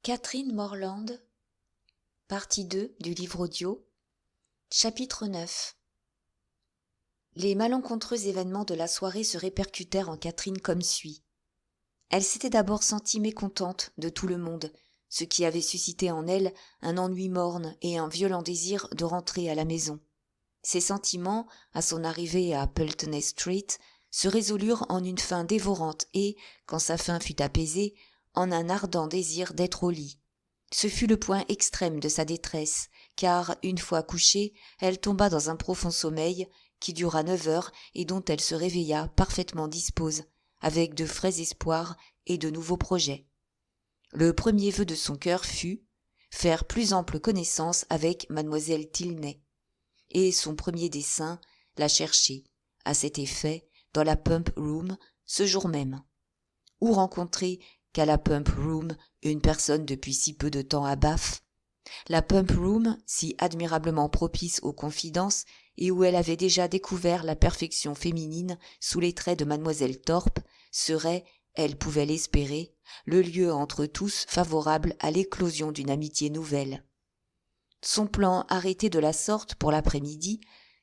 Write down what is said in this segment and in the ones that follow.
Catherine Morland, partie 2 du livre audio, chapitre 9. Les malencontreux événements de la soirée se répercutèrent en Catherine comme suit. Elle s'était d'abord sentie mécontente de tout le monde, ce qui avait suscité en elle un ennui morne et un violent désir de rentrer à la maison. Ces sentiments, à son arrivée à Pulteney Street, se résolurent en une faim dévorante et, quand sa faim fut apaisée, en un ardent désir d'être au lit. Ce fut le point extrême de sa détresse, car, une fois couchée, elle tomba dans un profond sommeil qui dura 9 heures et dont elle se réveilla parfaitement dispose, avec de frais espoirs et de nouveaux projets. Le premier vœu de son cœur fut faire plus ample connaissance avec mademoiselle Tilney, et son premier dessein, la chercher, à cet effet, dans la Pump Room, ce jour même. Où rencontrer qu'à la Pump Room une personne depuis si peu de temps à Bath? La Pump Room, si admirablement propice aux confidences, et où elle avait déjà découvert la perfection féminine sous les traits de mademoiselle Thorpe, serait, elle pouvait l'espérer, le lieu entre tous favorable à l'éclosion d'une amitié nouvelle. Son plan arrêté de la sorte pour l'après-midi,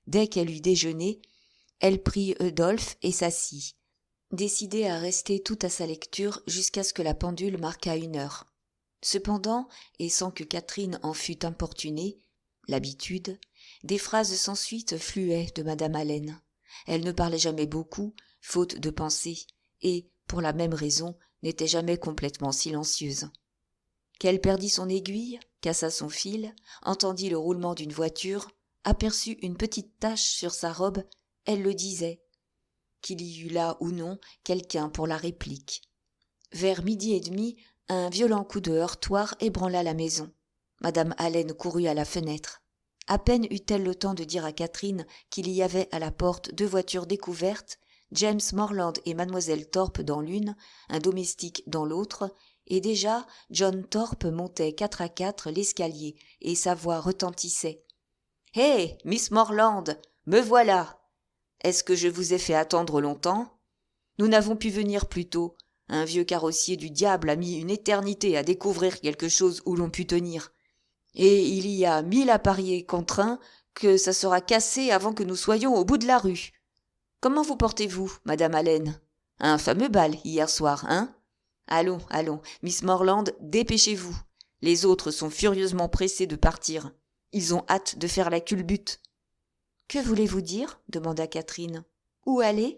dès qu'elle eut déjeuné, elle prit Eudolphe et s'assit, décidée à rester tout à sa lecture jusqu'à ce que la pendule marquât 1 heure. Cependant, et sans que Catherine en fût importunée, l'habitude, des phrases sans suite fluaient de madame Allen. Elle ne parlait jamais beaucoup, faute de pensée, et, pour la même raison, n'était jamais complètement silencieuse. Qu'elle perdit son aiguille, cassa son fil, entendit le roulement d'une voiture, aperçut une petite tache sur sa robe, elle le disait. Qu'il y eût là ou non quelqu'un pour la réplique. Vers 12h30, un violent coup de heurtoir ébranla la maison. Madame Allen courut à la fenêtre. À peine eut-elle le temps de dire à Catherine qu'il y avait à la porte 2 voitures découvertes, James Morland et mademoiselle Thorpe dans l'une, un domestique dans l'autre, et déjà John Thorpe montait 4 à 4 l'escalier et sa voix retentissait. « Hé, Miss Morland, me voilà ! Est-ce que je vous ai fait attendre longtemps ? Nous n'avons pu venir plus tôt. Un vieux carrossier du diable a mis une éternité à découvrir quelque chose où l'on put tenir. Et il y a 1000 à parier contre 1 que ça sera cassé avant que nous soyons au bout de la rue. Comment vous portez-vous, madame Allen ? Un fameux bal hier soir, hein ? Allons, allons, Miss Morland, dépêchez-vous. Les autres sont furieusement pressés de partir. Ils ont hâte de faire la culbute. « Que voulez-vous dire ? demanda Catherine. « Où aller ?»«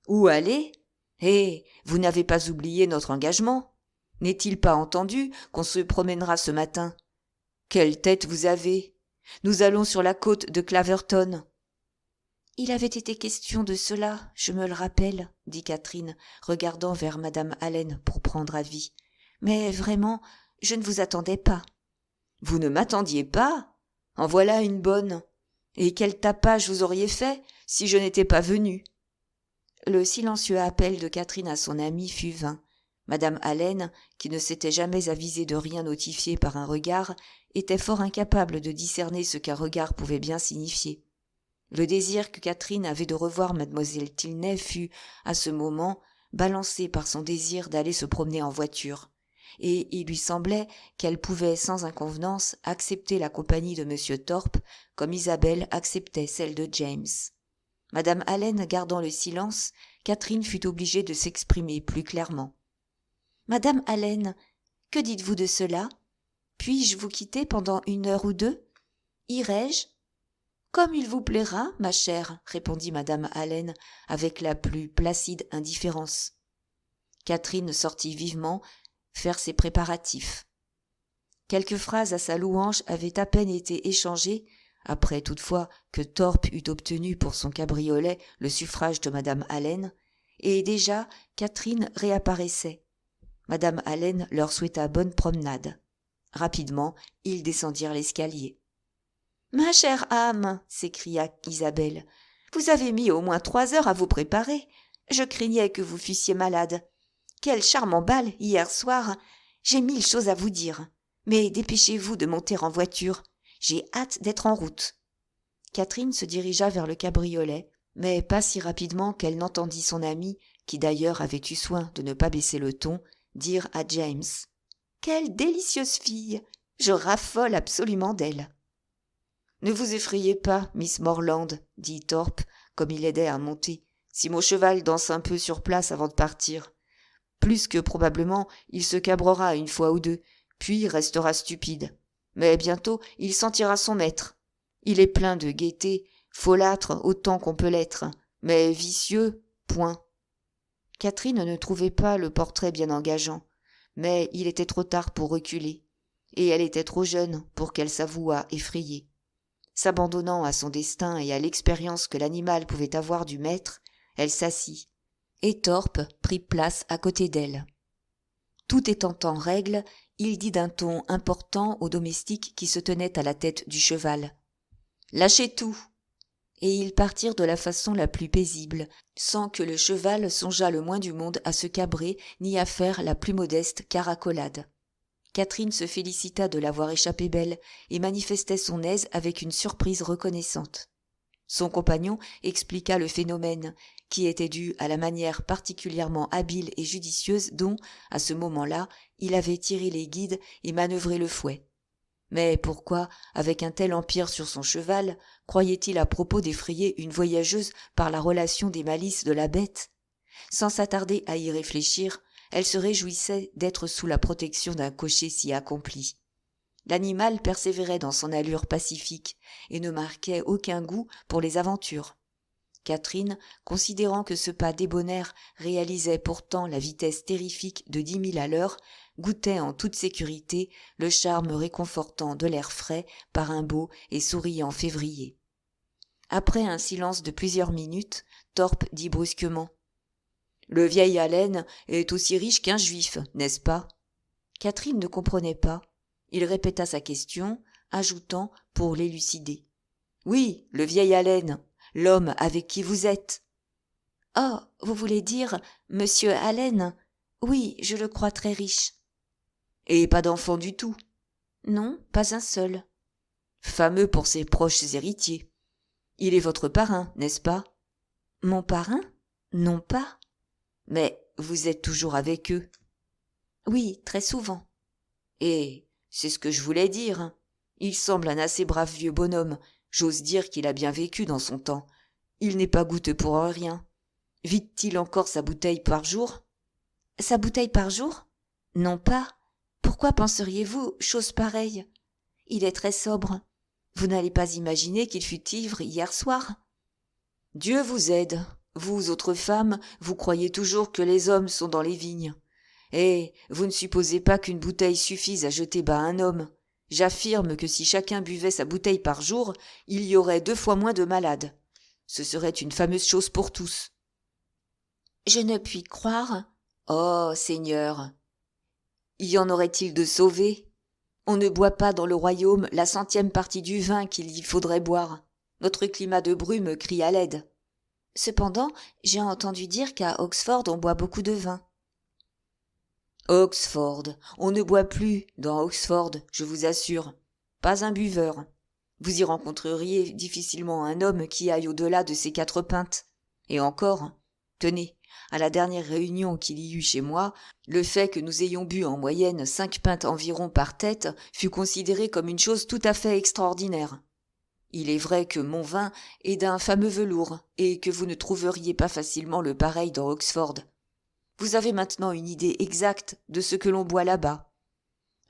Où aller ? Eh, vous n'avez pas oublié notre engagement ? N'est-il pas entendu qu'on se promènera ce matin ? Quelle tête vous avez ? Nous allons sur la côte de Claverton. »« Il avait été question de cela, je me le rappelle, » dit Catherine, regardant vers madame Allen pour prendre avis. « Mais vraiment, je ne vous attendais pas. »« Vous ne m'attendiez pas ? En voilà une bonne. Et quel tapage vous auriez fait si je n'étais pas venue ?» Le silencieux appel de Catherine à son amie fut vain. Madame Allen, qui ne s'était jamais avisée de rien notifier par un regard, était fort incapable de discerner ce qu'un regard pouvait bien signifier. Le désir que Catherine avait de revoir mademoiselle Tilney fut, à ce moment, balancé par son désir d'aller se promener en voiture, et il lui semblait qu'elle pouvait sans inconvenance accepter la compagnie de M. Thorpe comme Isabelle acceptait celle de James. Madame Allen gardant le silence, Catherine fut obligée de s'exprimer plus clairement. « Madame Allen, que dites-vous de cela ? Puis-je vous quitter pendant 1 heure ou 2 ? Irai-je ? » « Comme il vous plaira, ma chère, » répondit madame Allen avec la plus placide indifférence. Catherine sortit vivement faire ses préparatifs. Quelques phrases à sa louange avaient à peine été échangées, après toutefois que Thorpe eut obtenu pour son cabriolet le suffrage de madame Allen, et déjà Catherine réapparaissait. Madame Allen leur souhaita bonne promenade. Rapidement, ils descendirent l'escalier. « Ma chère âme, » s'écria Isabelle, « vous avez mis au moins 3 heures à vous préparer. Je craignais que vous fussiez malade. Quel charmant bal hier soir. J'ai 1000 choses à vous dire. Mais dépêchez-vous de monter en voiture. J'ai hâte d'être en route. » Catherine se dirigea vers le cabriolet, mais pas si rapidement qu'elle n'entendit son amie, qui d'ailleurs avait eu soin de ne pas baisser le ton, dire à James Quelle délicieuse fille! Je raffole absolument d'elle. Ne vous effrayez pas, Miss Morland, dit Thorpe, comme il aidait à monter, si mon cheval danse un peu sur place avant de partir. Plus que probablement, il se cabrera une fois ou deux, puis restera stupide. Mais bientôt, il sentira son maître. Il est plein de gaieté, folâtre autant qu'on peut l'être, mais vicieux, point. Catherine ne trouvait pas le portrait bien engageant, mais il était trop tard pour reculer, et elle était trop jeune pour qu'elle s'avouât effrayée. S'abandonnant à son destin et à l'expérience que l'animal pouvait avoir du maître, elle s'assit, et Thorpe prit place à côté d'elle. Tout étant en règle, il dit d'un ton important au domestique qui se tenait à la tête du cheval. « Lâchez tout !» Et ils partirent de la façon la plus paisible, sans que le cheval songeât le moins du monde à se cabrer ni à faire la plus modeste caracolade. Catherine se félicita de l'avoir échappé belle et manifestait son aise avec une surprise reconnaissante. Son compagnon expliqua le phénomène, qui était dû à la manière particulièrement habile et judicieuse dont, à ce moment-là, il avait tiré les guides et manœuvré le fouet. Mais pourquoi, avec un tel empire sur son cheval, croyait-il à propos d'effrayer une voyageuse par la relation des malices de la bête ? Sans s'attarder à y réfléchir, elle se réjouissait d'être sous la protection d'un cocher si accompli. L'animal persévérait dans son allure pacifique et ne marquait aucun goût pour les aventures. Catherine, considérant que ce pas débonnaire réalisait pourtant la vitesse terrifique de 10 000 à l'heure, goûtait en toute sécurité le charme réconfortant de l'air frais par un beau et souriant février. Après un silence de plusieurs minutes, Thorpe dit brusquement : « Le vieil Allen est aussi riche qu'un juif, n'est-ce pas ?» Catherine ne comprenait pas. Il répéta sa question, ajoutant pour l'élucider : « Oui, le vieil Allen, l'homme avec qui vous êtes. »« Oh, vous voulez dire Monsieur Allen ? Oui, je le crois très riche. »« Et pas d'enfant du tout ? » ?»« Non, pas un seul. »« Fameux pour ses proches héritiers. Il est votre parrain, n'est-ce pas ? » ?»« Mon parrain ? Non pas. »« Mais vous êtes toujours avec eux. » ?»« Oui, très souvent. »« Et c'est ce que je voulais dire. Il semble un assez brave vieux bonhomme. J'ose dire qu'il a bien vécu dans son temps. Il n'est pas goutteux pour rien. Vide-t-il encore sa bouteille par jour ? » ?»« Sa bouteille par jour ? Non pas. Pourquoi penseriez-vous chose pareille ? Il est très sobre. Vous n'allez pas imaginer qu'il fut ivre hier soir ? » ?»« Dieu vous aide. Vous, autres femmes, vous croyez toujours que les hommes sont dans les vignes. Et vous ne supposez pas qu'une bouteille suffise à jeter bas un homme. J'affirme que si chacun buvait sa bouteille par jour, il y aurait 2 fois moins de malades. Ce serait une fameuse chose pour tous. »« Je ne puis croire. »« Oh, Seigneur ! Y en aurait-il de sauvés ? On ne boit pas dans le royaume la 100e partie du vin qu'il y faudrait boire. Notre climat de brume crie à l'aide. Cependant, j'ai entendu dire qu'à Oxford on boit beaucoup de vin. »« Oxford, on ne boit plus dans Oxford, je vous assure. Pas un buveur. Vous y rencontreriez difficilement un homme qui aille au-delà de ses 4 pintes. Et encore, tenez, à la dernière réunion qu'il y eut chez moi, le fait que nous ayons bu en moyenne 5 pintes environ par tête fut considéré comme une chose tout à fait extraordinaire. Il est vrai que mon vin est d'un fameux velours et que vous ne trouveriez pas facilement le pareil dans Oxford. Vous avez maintenant une idée exacte de ce que l'on boit là-bas. »«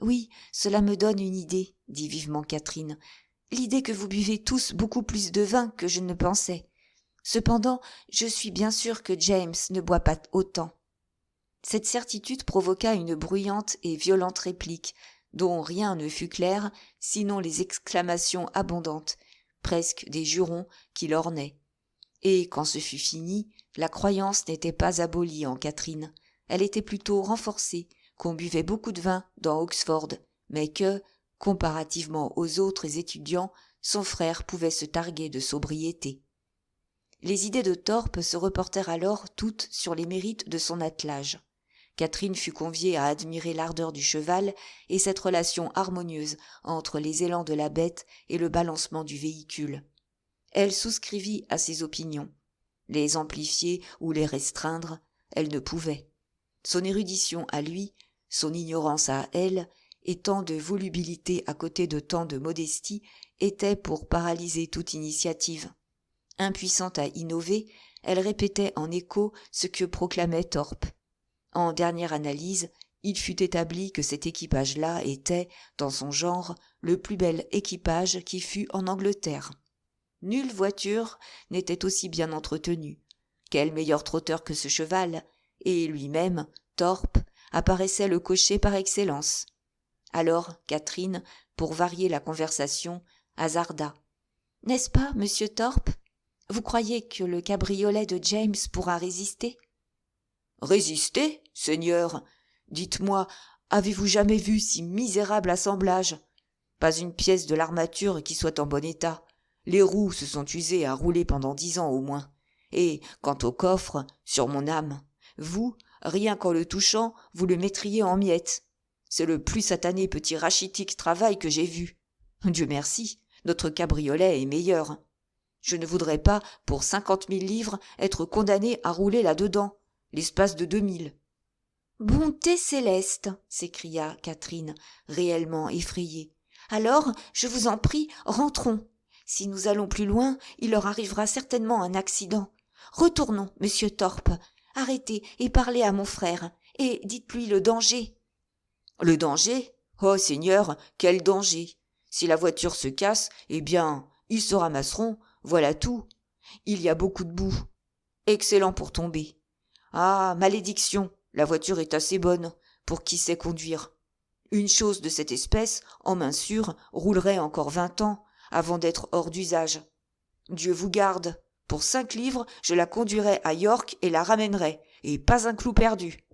Oui, cela me donne une idée, » dit vivement Catherine. « L'idée que vous buvez tous beaucoup plus de vin que je ne pensais. Cependant, je suis bien sûre que James ne boit pas autant. » Cette certitude provoqua une bruyante et violente réplique, dont rien ne fut clair, sinon les exclamations abondantes, presque des jurons qui l'ornaient. Et quand ce fut fini, la croyance n'était pas abolie en Catherine, elle était plutôt renforcée, qu'on buvait beaucoup de vin dans Oxford, mais que, comparativement aux autres étudiants, son frère pouvait se targuer de sobriété. Les idées de Thorpe se reportèrent alors toutes sur les mérites de son attelage. Catherine fut conviée à admirer l'ardeur du cheval et cette relation harmonieuse entre les élans de la bête et le balancement du véhicule. Elle souscrivit à ses opinions. Les amplifier ou les restreindre, elle ne pouvait. Son érudition à lui, Son ignorance à elle, et tant de volubilité à côté de tant de modestie, étaient pour paralyser toute initiative. Impuissante à innover, elle répétait en écho ce que proclamait Thorpe. En dernière analyse, il fut établi que cet équipage-là était, dans son genre, le plus bel équipage qui fût en Angleterre. Nulle voiture n'était aussi bien entretenue. Quel meilleur trotteur que ce cheval, et lui-même, Thorpe, apparaissait le cocher par excellence. Alors Catherine, pour varier la conversation, hasarda. « N'est-ce pas, monsieur Thorpe ? Vous croyez que le cabriolet de James pourra résister ?»« Résister, seigneur ? Dites-moi, avez-vous jamais vu si misérable assemblage ? Pas une pièce de l'armature qui soit en bon état. Les roues se sont usées à rouler pendant 10 ans au moins. Et quant au coffre, sur mon âme, vous, rien qu'en le touchant, vous le mettriez en miettes. C'est le plus satané petit rachitique travail que j'ai vu. Dieu merci, notre cabriolet est meilleur. Je ne voudrais pas, pour 50 000 livres, être condamné à rouler là-dedans, l'espace de 2000. Bonté céleste, s'écria Catherine, réellement effrayée. Alors, je vous en prie, rentrons. Si nous allons plus loin, il leur arrivera certainement un accident. Retournons, monsieur Thorpe. Arrêtez et parlez à mon frère, et dites-lui le danger. Le danger ? Oh, seigneur, quel danger ? Si la voiture se casse, eh bien, ils se ramasseront, voilà tout. Il y a beaucoup de boue. Excellent pour tomber. Ah, malédiction, la voiture est assez bonne, pour qui sait conduire. Une chose de cette espèce, en main sûre, roulerait encore 20 ans, avant d'être hors d'usage. Dieu vous garde. Pour 5 livres, je la conduirais à York et la ramènerais, et pas un clou perdu.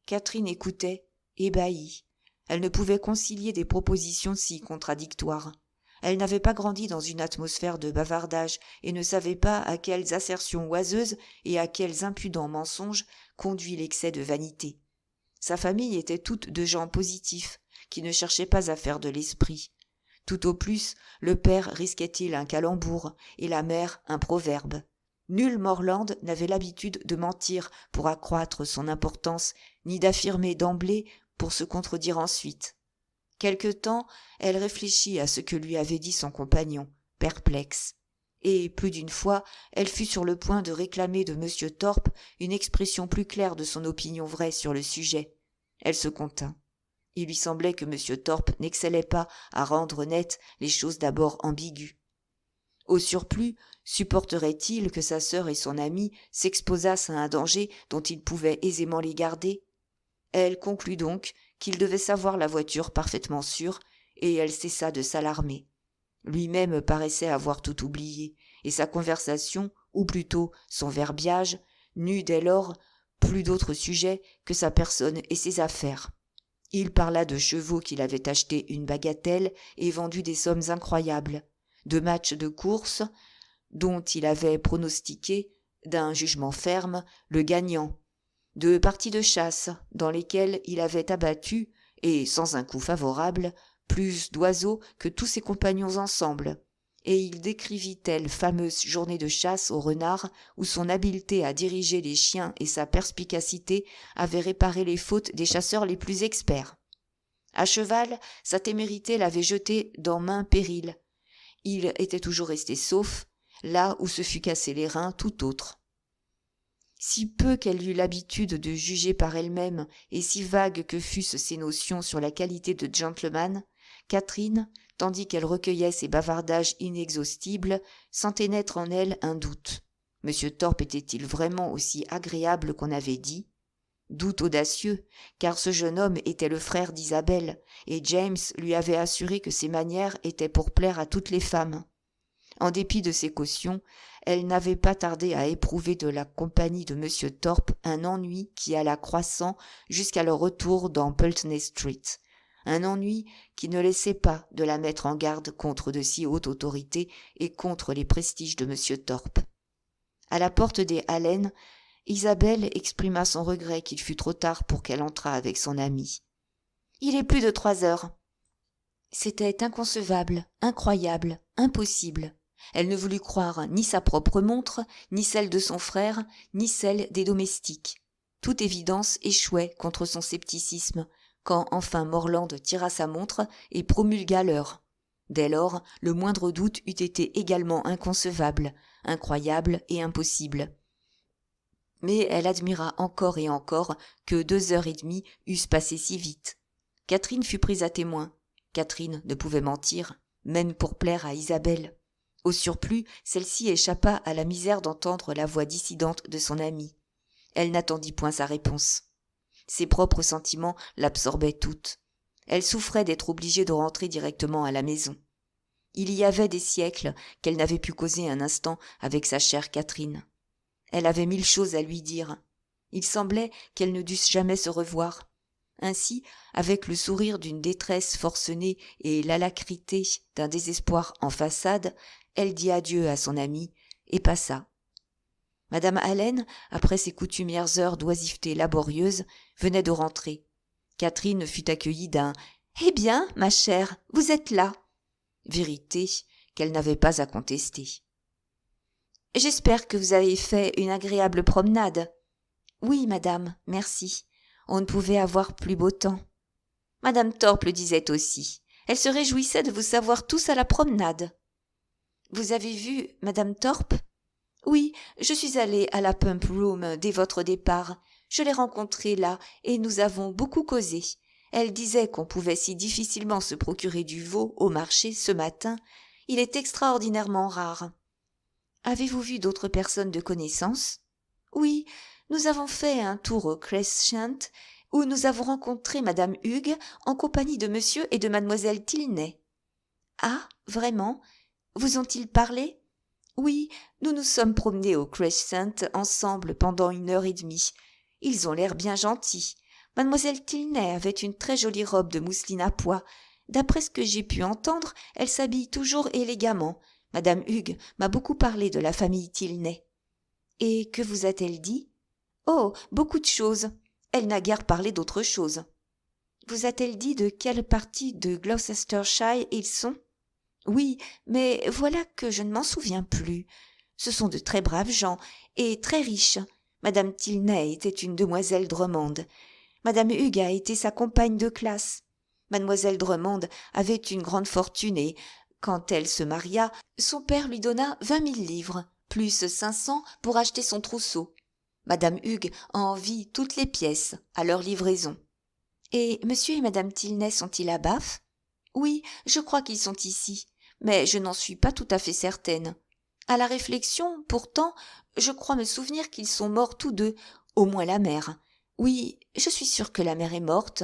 Catherine écoutait, ébahie. Elle ne pouvait concilier des propositions si contradictoires. Elle n'avait pas grandi dans une atmosphère de bavardage et ne savait pas à quelles assertions oiseuses et à quels impudents mensonges conduit l'excès de vanité. Sa famille était toute de gens positifs, qui ne cherchaient pas à faire de l'esprit. Tout au plus, le père risquait-il un calembour et la mère un proverbe. Nul Morland n'avait l'habitude de mentir pour accroître son importance, ni d'affirmer d'emblée pour se contredire ensuite. Quelque temps, elle réfléchit à ce que lui avait dit son compagnon, perplexe. Et plus d'une fois, elle fut sur le point de réclamer de M. Thorpe une expression plus claire de son opinion vraie sur le sujet. Elle se contint. Il lui semblait que M. Thorpe n'excellait pas à rendre nettes les choses d'abord ambiguës. Au surplus, supporterait-il que sa sœur et son amie s'exposassent à un danger dont il pouvait aisément les garder ? Elle conclut donc qu'il devait savoir la voiture parfaitement sûre, et elle cessa de s'alarmer. Lui-même paraissait avoir tout oublié, et sa conversation, ou plutôt son verbiage, n'eut dès lors plus d'autre sujet que sa personne et ses affaires. Il parla de chevaux qu'il avait achetés une bagatelle et vendu des sommes incroyables, de matchs de course dont il avait pronostiqué, d'un jugement ferme, le gagnant, de parties de chasse dans lesquelles il avait abattu, et sans un coup favorable, plus d'oiseaux que tous ses compagnons ensemble, et il décrivit telle fameuse journée de chasse au renard où son habileté à diriger les chiens et sa perspicacité avaient réparé les fautes des chasseurs les plus experts. À cheval, sa témérité l'avait jeté dans maint péril. Il était toujours resté sauf, là où se fût cassé les reins tout autre. Si peu qu'elle eût l'habitude de juger par elle-même, et si vagues que fussent ses notions sur la qualité de gentleman, Catherine, tandis qu'elle recueillait ses bavardages inexhaustibles, sentait naître en elle un doute. M. Thorpe était-il vraiment aussi agréable qu'on avait dit ? Doute audacieux, car ce jeune homme était le frère d'Isabelle, et James lui avait assuré que ses manières étaient pour plaire à toutes les femmes. En dépit de ses cautions, elle n'avait pas tardé à éprouver de la compagnie de M. Thorpe un ennui qui alla croissant jusqu'à leur retour dans Pulteney Street, un ennui qui ne laissait pas de la mettre en garde contre de si hautes autorités et contre les prestiges de M. Thorpe. À la porte des Allen, Isabelle exprima son regret qu'il fût trop tard pour qu'elle entrât avec son amie. « Il est plus de 3 heures. » C'était inconcevable, incroyable, impossible. Elle ne voulut croire ni sa propre montre, ni celle de son frère, ni celle des domestiques. Toute évidence échouait contre son scepticisme, quand enfin Morland tira sa montre et promulgua l'heure. Dès lors, le moindre doute eût été également inconcevable, incroyable et impossible. Mais elle admira encore et encore que 2 heures et demie eussent passé si vite. Catherine fut prise à témoin. Catherine ne pouvait mentir, même pour plaire à Isabelle. Au surplus, celle-ci échappa à la misère d'entendre la voix dissidente de son amie. Elle n'attendit point sa réponse. Ses propres sentiments l'absorbaient toute. Elle souffrait d'être obligée de rentrer directement à la maison. Il y avait des siècles qu'elle n'avait pu causer un instant avec sa chère Catherine. Elle avait 1000 choses à lui dire. Il semblait qu'elles ne dussent jamais se revoir. Ainsi, avec le sourire d'une détresse forcenée et l'alacrité d'un désespoir en façade, elle dit adieu à son amie et passa. Madame Allen, après ses coutumières heures d'oisiveté laborieuse, venait de rentrer. Catherine fut accueillie d'un « Eh bien, ma chère, vous êtes là !» vérité qu'elle n'avait pas à contester. « J'espère que vous avez fait une agréable promenade. »« Oui, madame, merci. On ne pouvait avoir plus beau temps. » Madame Thorpe le disait aussi. Elle se réjouissait de vous savoir tous à la promenade. « Vous avez vu madame Thorpe ?»« Oui, je suis allée à la Pump Room dès votre départ. Je l'ai rencontrée là et nous avons beaucoup causé. Elle disait qu'on pouvait si difficilement se procurer du veau au marché ce matin. Il est extraordinairement rare. »« Avez-vous vu d'autres personnes de connaissance ?»« Oui, nous avons fait un tour au Crescent où nous avons rencontré madame Hugues en compagnie de monsieur et de mademoiselle Tilney. »« Ah, vraiment ? Vous ont-ils parlé ? » ?»« Oui, nous nous sommes promenés au Crescent ensemble pendant 1 heure et demie. Ils ont l'air bien gentils. Mademoiselle Tilney avait une très jolie robe de mousseline à pois. D'après ce que j'ai pu entendre, elle s'habille toujours élégamment. Madame Hugues m'a beaucoup parlé de la famille Tilney. »« Et que vous a-t-elle dit ? » ?»« Oh, beaucoup de choses. Elle n'a guère parlé d'autre chose. »« Vous a-t-elle dit de quelle partie de Gloucestershire ils sont ? » ?»« Oui, mais voilà que je ne m'en souviens plus. Ce sont de très braves gens et très riches. Madame Tilney était une demoiselle Drummond. Madame Hugues a été sa compagne de classe. Mademoiselle Drummond avait une grande fortune et, quand elle se maria, son père lui donna 20 000 livres, plus 500 pour acheter son trousseau. Madame Hugues en vit toutes les pièces, à leur livraison. Et monsieur et madame Tilney sont-ils à Bath ? Oui, je crois qu'ils sont ici, mais je n'en suis pas tout à fait certaine. À la réflexion, pourtant, je crois me souvenir qu'ils sont morts tous deux, au moins la mère. Oui, je suis sûre que la mère est morte,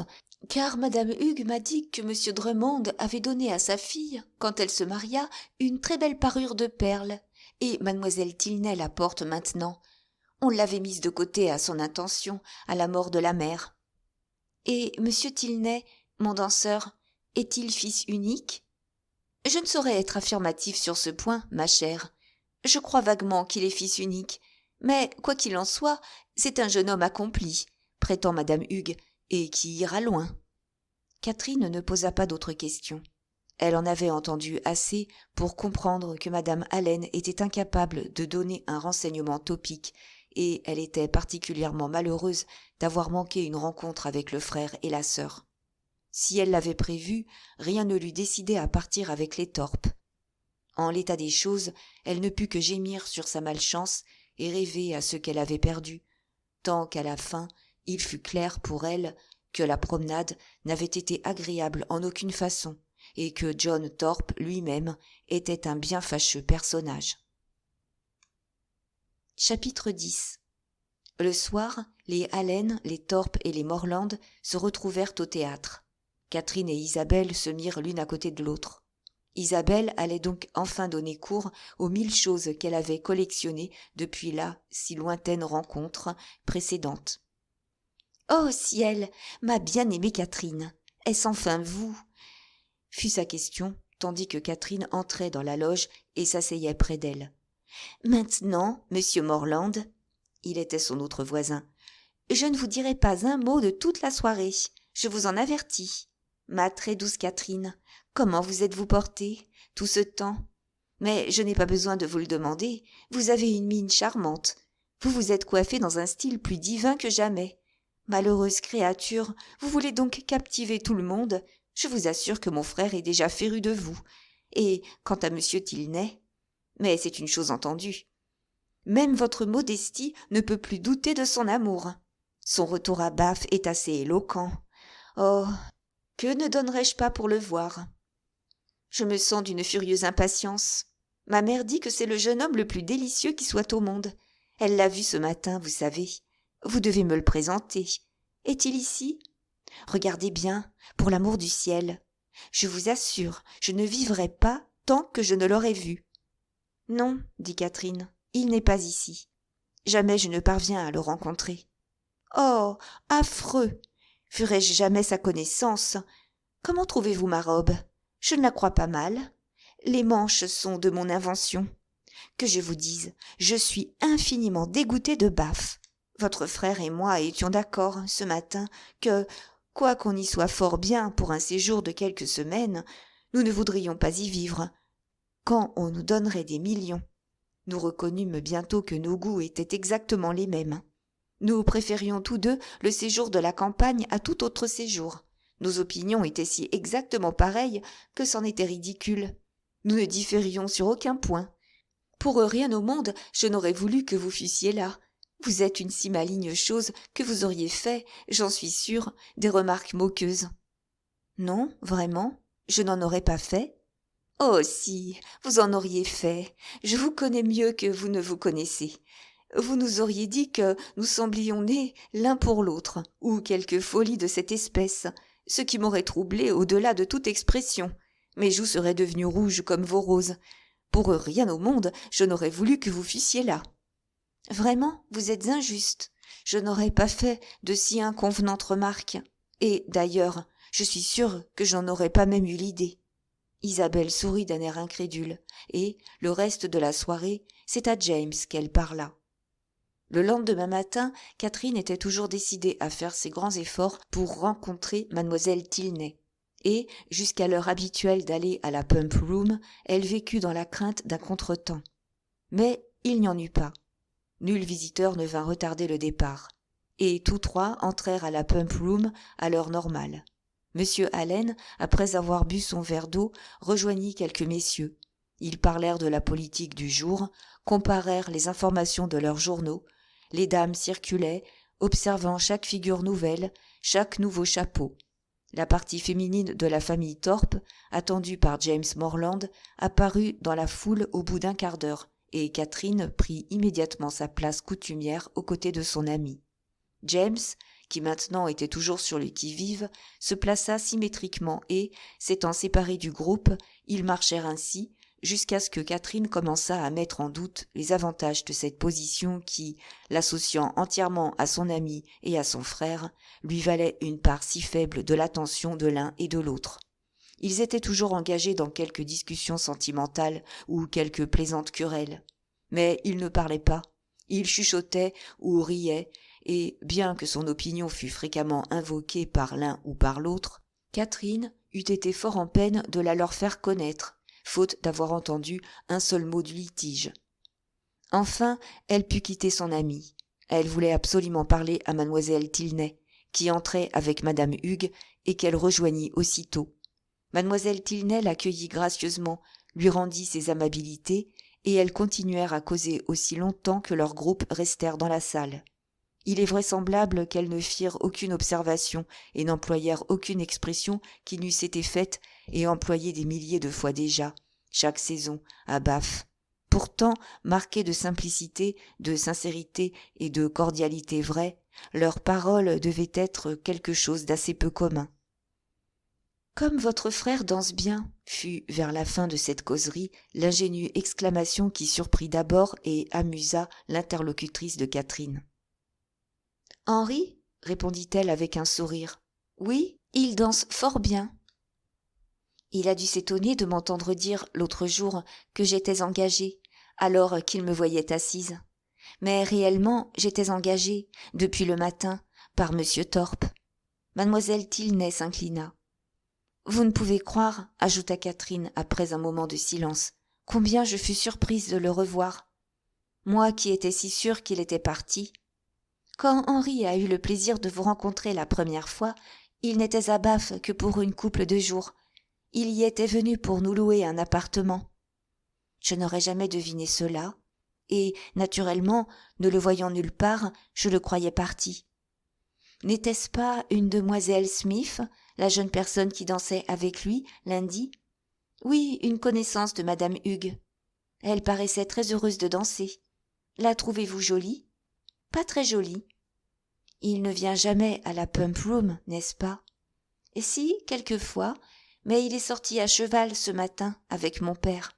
car madame Hugues m'a dit que monsieur Drummond avait donné à sa fille, quand elle se maria, une très belle parure de perles, et mademoiselle Tilney la porte maintenant. On l'avait mise de côté à son intention, à la mort de la mère. Et monsieur Tilney, mon danseur, est-il fils unique ? Je ne saurais être affirmatif sur ce point, ma chère. Je crois vaguement qu'il est fils unique, mais quoi qu'il en soit, c'est un jeune homme accompli, prétend madame Hugues, et qui ira loin. Catherine ne posa pas d'autres questions. Elle en avait entendu assez pour comprendre que madame Allen était incapable de donner un renseignement topique, et elle était particulièrement malheureuse d'avoir manqué une rencontre avec le frère et la sœur. Si elle l'avait prévu, rien ne l'eût décidée à partir avec les Thorpe. En l'état des choses, elle ne put que gémir sur sa malchance et rêver à ce qu'elle avait perdu, tant qu'à la fin, il fut clair pour elle que la promenade n'avait été agréable en aucune façon et que John Thorpe lui-même était un bien fâcheux personnage. Chapitre 10. Le soir, les Allen, les Thorpe et les Morland se retrouvèrent au théâtre. Catherine et Isabelle se mirent l'une à côté de l'autre. Isabelle allait donc enfin donner cours aux 1000 choses qu'elle avait collectionnées depuis la si lointaine rencontre précédente. « Oh ciel, ma bien-aimée Catherine, est-ce enfin vous ?» fut sa question, tandis que Catherine entrait dans la loge et s'asseyait près d'elle. « Maintenant, monsieur Morland, » il était son autre voisin, « je ne vous dirai pas un mot de toute la soirée, je vous en avertis. Ma très douce Catherine, comment vous êtes-vous portée tout ce temps ? Mais je n'ai pas besoin de vous le demander, vous avez une mine charmante. Vous vous êtes coiffée dans un style plus divin que jamais. Malheureuse créature, vous voulez donc captiver tout le monde? Je vous assure que mon frère est déjà féru de vous. Et quant à monsieur Tilney, mais c'est une chose entendue. Même votre modestie ne peut plus douter de son amour. Son retour à Bath est assez éloquent. Oh, que ne donnerais-je pas pour le voir? Je me sens d'une furieuse impatience. Ma mère dit que c'est le jeune homme le plus délicieux qui soit au monde. Elle l'a vu ce matin, vous savez. Vous devez me le présenter. Est-il ici? Regardez bien, pour l'amour du ciel. Je vous assure, je ne vivrai pas tant que je ne l'aurai vu. Non, dit Catherine, il n'est pas ici. Jamais je ne parviens à le rencontrer. Oh, affreux! Ferai-je jamais sa connaissance? Comment trouvez-vous ma robe? Je ne la crois pas mal. Les manches sont de mon invention. Que je vous dise, je suis infiniment dégoûtée de Bath. Votre frère et moi étions d'accord ce matin que, quoiqu'on y soit fort bien pour un séjour de quelques semaines, nous ne voudrions pas y vivre. Quand on nous donnerait des millions. Nous reconnûmes bientôt que nos goûts étaient exactement les mêmes. Nous préférions tous deux le séjour de la campagne à tout autre séjour. Nos opinions étaient si exactement pareilles que c'en était ridicule. Nous ne différions sur aucun point. Pour rien au monde, je n'aurais voulu que vous fussiez là. Vous êtes une si maligne chose que vous auriez fait, j'en suis sûre, des remarques moqueuses. Non, vraiment, je n'en aurais pas fait. Oh si, vous en auriez fait. Je vous connais mieux que vous ne vous connaissez. Vous nous auriez dit que nous semblions nés l'un pour l'autre, ou quelque folie de cette espèce, ce qui m'aurait troublé au-delà de toute expression. Mes joues seraient devenues rouges comme vos roses. Pour rien au monde, je n'aurais voulu que vous fussiez là. Vraiment, vous êtes injuste. Je n'aurais pas fait de si inconvenantes remarques. Et, d'ailleurs, je suis sûre que j'en aurais pas même eu l'idée. Isabelle sourit d'un air incrédule, et, le reste de la soirée, c'est à James qu'elle parla. Le lendemain matin, Catherine était toujours décidée à faire ses grands efforts pour rencontrer mademoiselle Tilney. Et, jusqu'à l'heure habituelle d'aller à la Pump Room, elle vécut dans la crainte d'un contretemps. Mais il n'y en eut pas. Nul visiteur ne vint retarder le départ. Et tous trois entrèrent à la Pump Room à l'heure normale. M. Allen, après avoir bu son verre d'eau, rejoignit quelques messieurs. Ils parlèrent de la politique du jour, comparèrent les informations de leurs journaux. Les dames circulaient, observant chaque figure nouvelle, chaque nouveau chapeau. La partie féminine de la famille Thorpe, attendue par James Morland, apparut dans la foule au bout d'un quart d'heure, et Catherine prit immédiatement sa place coutumière aux côtés de son amie. James, qui maintenant était toujours sur le qui-vive, se plaça symétriquement et, s'étant séparé du groupe, ils marchèrent ainsi, jusqu'à ce que Catherine commençât à mettre en doute les avantages de cette position qui, l'associant entièrement à son ami et à son frère, lui valait une part si faible de l'attention de l'un et de l'autre. Ils étaient toujours engagés dans quelques discussions sentimentales ou quelques plaisantes querelles. Mais ils ne parlaient pas, ils chuchotaient ou riaient, et, bien que son opinion fût fréquemment invoquée par l'un ou par l'autre, Catherine eût été fort en peine de la leur faire connaître, faute d'avoir entendu un seul mot du litige. Enfin, elle put quitter son amie. Elle voulait absolument parler à mademoiselle Tilney, qui entrait avec madame Hugues et qu'elle rejoignit aussitôt. Mademoiselle Tilney l'accueillit gracieusement, lui rendit ses amabilités, et elles continuèrent à causer aussi longtemps que leurs groupes restèrent dans la salle. Il est vraisemblable qu'elles ne firent aucune observation et n'employèrent aucune expression qui n'eût été faite et employée des milliers de fois déjà, chaque saison, à Bath. Pourtant, marquées de simplicité, de sincérité et de cordialité vraie, leurs paroles devaient être quelque chose d'assez peu commun. « Comme votre frère danse bien !» fut, vers la fin de cette causerie, l'ingénue exclamation qui surprit d'abord et amusa l'interlocutrice de Catherine. « Henri ?» répondit-elle avec un sourire. « Oui, il danse fort bien. » Il a dû s'étonner de m'entendre dire l'autre jour que j'étais engagée, alors qu'il me voyait assise. Mais réellement, j'étais engagée, depuis le matin, par monsieur Thorpe. Mademoiselle Tilney s'inclina. « Vous ne pouvez croire, » ajouta Catherine après un moment de silence, « combien je fus surprise de le revoir. Moi qui étais si sûre qu'il était parti. » Quand Henri a eu le plaisir de vous rencontrer la première fois, il n'était à Bath que pour une couple de jours. Il y était venu pour nous louer un appartement. Je n'aurais jamais deviné cela, et, naturellement, ne le voyant nulle part, je le croyais parti. N'était-ce pas une demoiselle Smith, la jeune personne qui dansait avec lui lundi? Oui, une connaissance de madame Hugues. Elle paraissait très heureuse de danser. La trouvez-vous jolie? Pas très jolie. Il ne vient jamais à la Pump Room, n'est-ce pas? Et si, quelquefois, mais il est sorti à cheval ce matin avec mon père.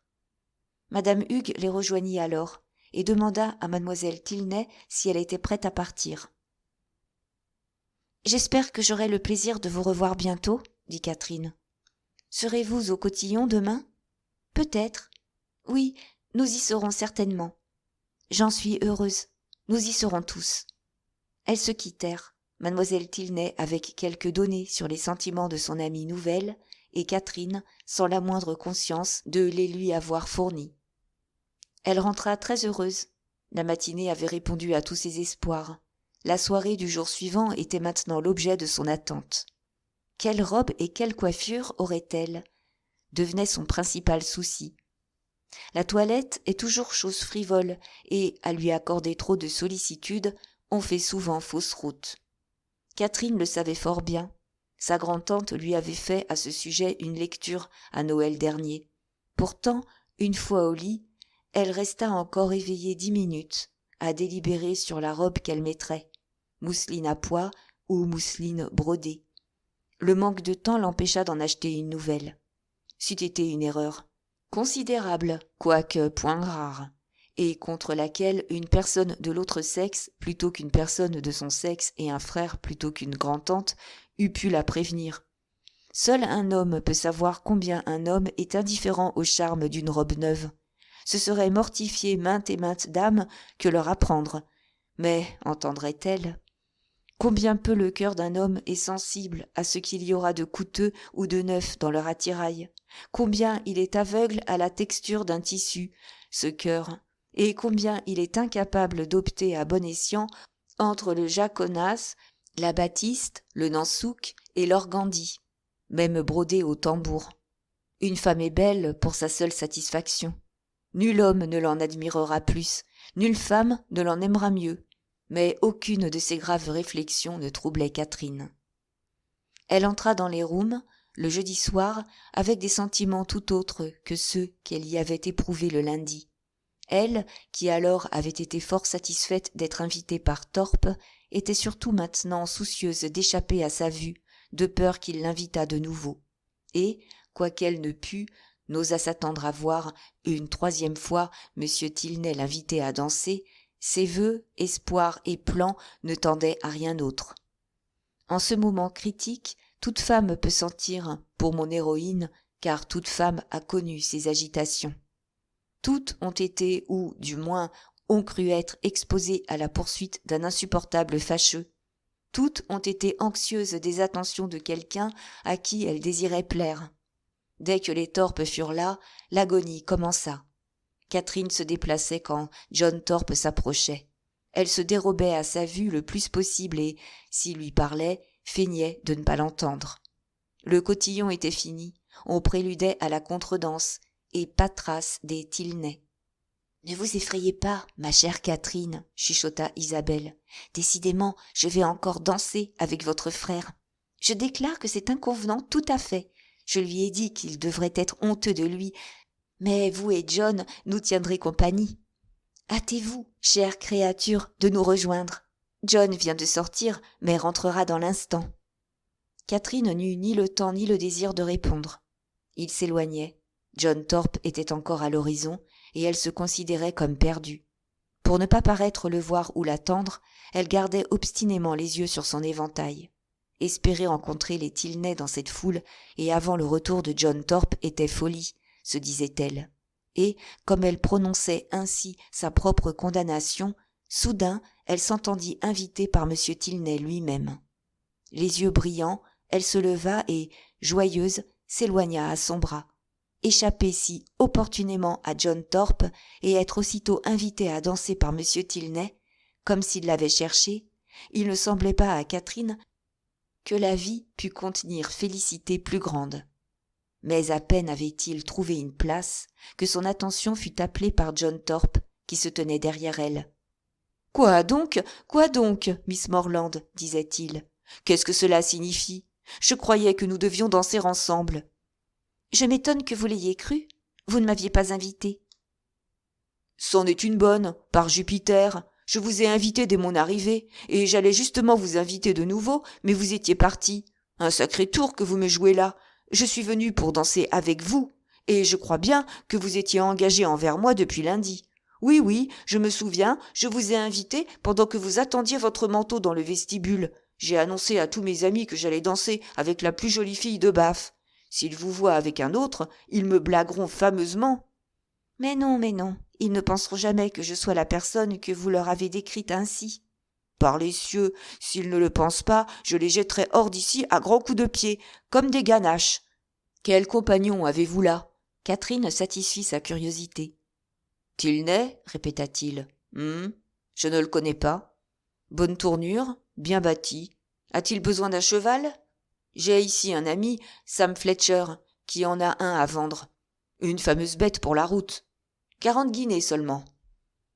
Madame Hugues les rejoignit alors et demanda à mademoiselle Tilney si elle était prête à partir. « J'espère que j'aurai le plaisir de vous revoir bientôt, » dit Catherine. « Serez-vous au cotillon demain ? » ?»« Peut-être. Oui, nous y serons certainement. »« J'en suis heureuse. Nous y serons tous. » Elles se quittèrent, mademoiselle Tilney avec quelques données sur les sentiments de son amie nouvelle, et Catherine sans la moindre conscience de les lui avoir fournis. Elle rentra très heureuse. La matinée avait répondu à tous ses espoirs. La soirée du jour suivant était maintenant l'objet de son attente. Quelle robe et quelle coiffure aurait-elle ? Devenait son principal souci. La toilette est toujours chose frivole, et, à lui accorder trop de sollicitude, on fait souvent fausse route. Catherine le savait fort bien. Sa grand-tante lui avait fait à ce sujet une lecture à Noël dernier. Pourtant, une fois au lit, elle resta encore éveillée 10 minutes, à délibérer sur la robe qu'elle mettrait, mousseline à pois ou mousseline brodée. Le manque de temps l'empêcha d'en acheter une nouvelle. C'eût été une erreur considérable, quoique point rare, et contre laquelle une personne de l'autre sexe plutôt qu'une personne de son sexe et un frère plutôt qu'une grand-tante eût pu la prévenir. Seul un homme peut savoir combien un homme est indifférent au charme d'une robe neuve. Ce serait mortifier maintes et maintes dames que leur apprendre. Mais entendrait-elle ? Combien peu le cœur d'un homme est sensible à ce qu'il y aura de coûteux ou de neuf dans leur attirail. Combien il est aveugle à la texture d'un tissu, ce cœur, et combien il est incapable d'opter à bon escient entre le jaconas, la batiste, le nansouk et l'organdi, même brodé au tambour. Une femme est belle pour sa seule satisfaction. Nul homme ne l'en admirera plus, nulle femme ne l'en aimera mieux, mais aucune de ces graves réflexions ne troublait Catherine. Elle entra dans les rooms, le jeudi soir, avec des sentiments tout autres que ceux qu'elle y avait éprouvés le lundi. Elle, qui alors avait été fort satisfaite d'être invitée par Torp, était surtout maintenant soucieuse d'échapper à sa vue, de peur qu'il l'invitât de nouveau. Et, quoiqu'elle ne pût, n'osa s'attendre à voir une troisième fois M. Tilney l'inviter à danser, ses vœux, espoirs et plans ne tendaient à rien d'autre. En ce moment critique, toute femme peut sentir pour mon héroïne, car toute femme a connu ces agitations. Toutes ont été, ou du moins ont cru être exposées à la poursuite d'un insupportable fâcheux. Toutes ont été anxieuses des attentions de quelqu'un à qui elles désiraient plaire. Dès que les Torp furent là, l'agonie commença. Catherine se déplaçait quand John Torp s'approchait. Elle se dérobait à sa vue le plus possible et, s'il lui parlait, feignait de ne pas l'entendre. Le cotillon était fini, on préludait à la contredanse, et pas trace des Tilney. « Ne vous effrayez pas, ma chère Catherine, » chuchota Isabelle. « Décidément, je vais encore danser avec votre frère. Je déclare que c'est inconvenant tout à fait. Je lui ai dit qu'il devrait être honteux de lui, mais vous et John nous tiendrez compagnie. Hâtez-vous, chère créature, de nous rejoindre. John vient de sortir, mais rentrera dans l'instant. » Catherine n'eut ni le temps ni le désir de répondre. Il s'éloignait. John Torp était encore à l'horizon, et elle se considérait comme perdue. Pour ne pas paraître le voir ou l'attendre, elle gardait obstinément les yeux sur son éventail. Espérer rencontrer les Tilney dans cette foule et avant le retour de John Torp était folie, se disait-elle. Et, comme elle prononçait ainsi sa propre condamnation, soudain elle s'entendit invitée par M. Tilney lui-même. Les yeux brillants, elle se leva et, joyeuse, s'éloigna à son bras. Échapper si opportunément à John Torp et être aussitôt invitée à danser par M. Tilney, comme s'il l'avait cherchée, il ne semblait pas à Catherine que la vie pût contenir félicité plus grande. Mais à peine avait-il trouvé une place que son attention fut appelée par John Thorpe, qui se tenait derrière elle. « Quoi donc, Miss Morland ?» disait-il. « Qu'est-ce que cela signifie ? Je croyais que nous devions danser ensemble. »« Je m'étonne que vous l'ayez cru. Vous ne m'aviez pas invitée. »« C'en est une bonne, par Jupiter. Je vous ai invité dès mon arrivée, et j'allais justement vous inviter de nouveau, mais vous étiez parti. Un sacré tour que vous me jouez là. Je suis venu pour danser avec vous, et je crois bien que vous étiez engagé envers moi depuis lundi. Oui, je me souviens, je vous ai invité pendant que vous attendiez votre manteau dans le vestibule. J'ai annoncé à tous mes amis que j'allais danser avec la plus jolie fille de Bath. S'ils vous voient avec un autre, ils me blagueront fameusement. »« Mais non, ils ne penseront jamais que je sois la personne que vous leur avez décrite ainsi. »« Par les cieux, s'ils ne le pensent pas, je les jetterai hors d'ici à grands coups de pied, comme des ganaches. »« Quel compagnon avez-vous là ?» Catherine satisfit sa curiosité. « Tilney ?» répéta-t-il. « Je ne le connais pas. Bonne tournure, bien bâti. A-t-il besoin d'un cheval ? J'ai ici un ami, Sam Fletcher, qui en a un à vendre. Une fameuse bête pour la route. 40 guinées seulement.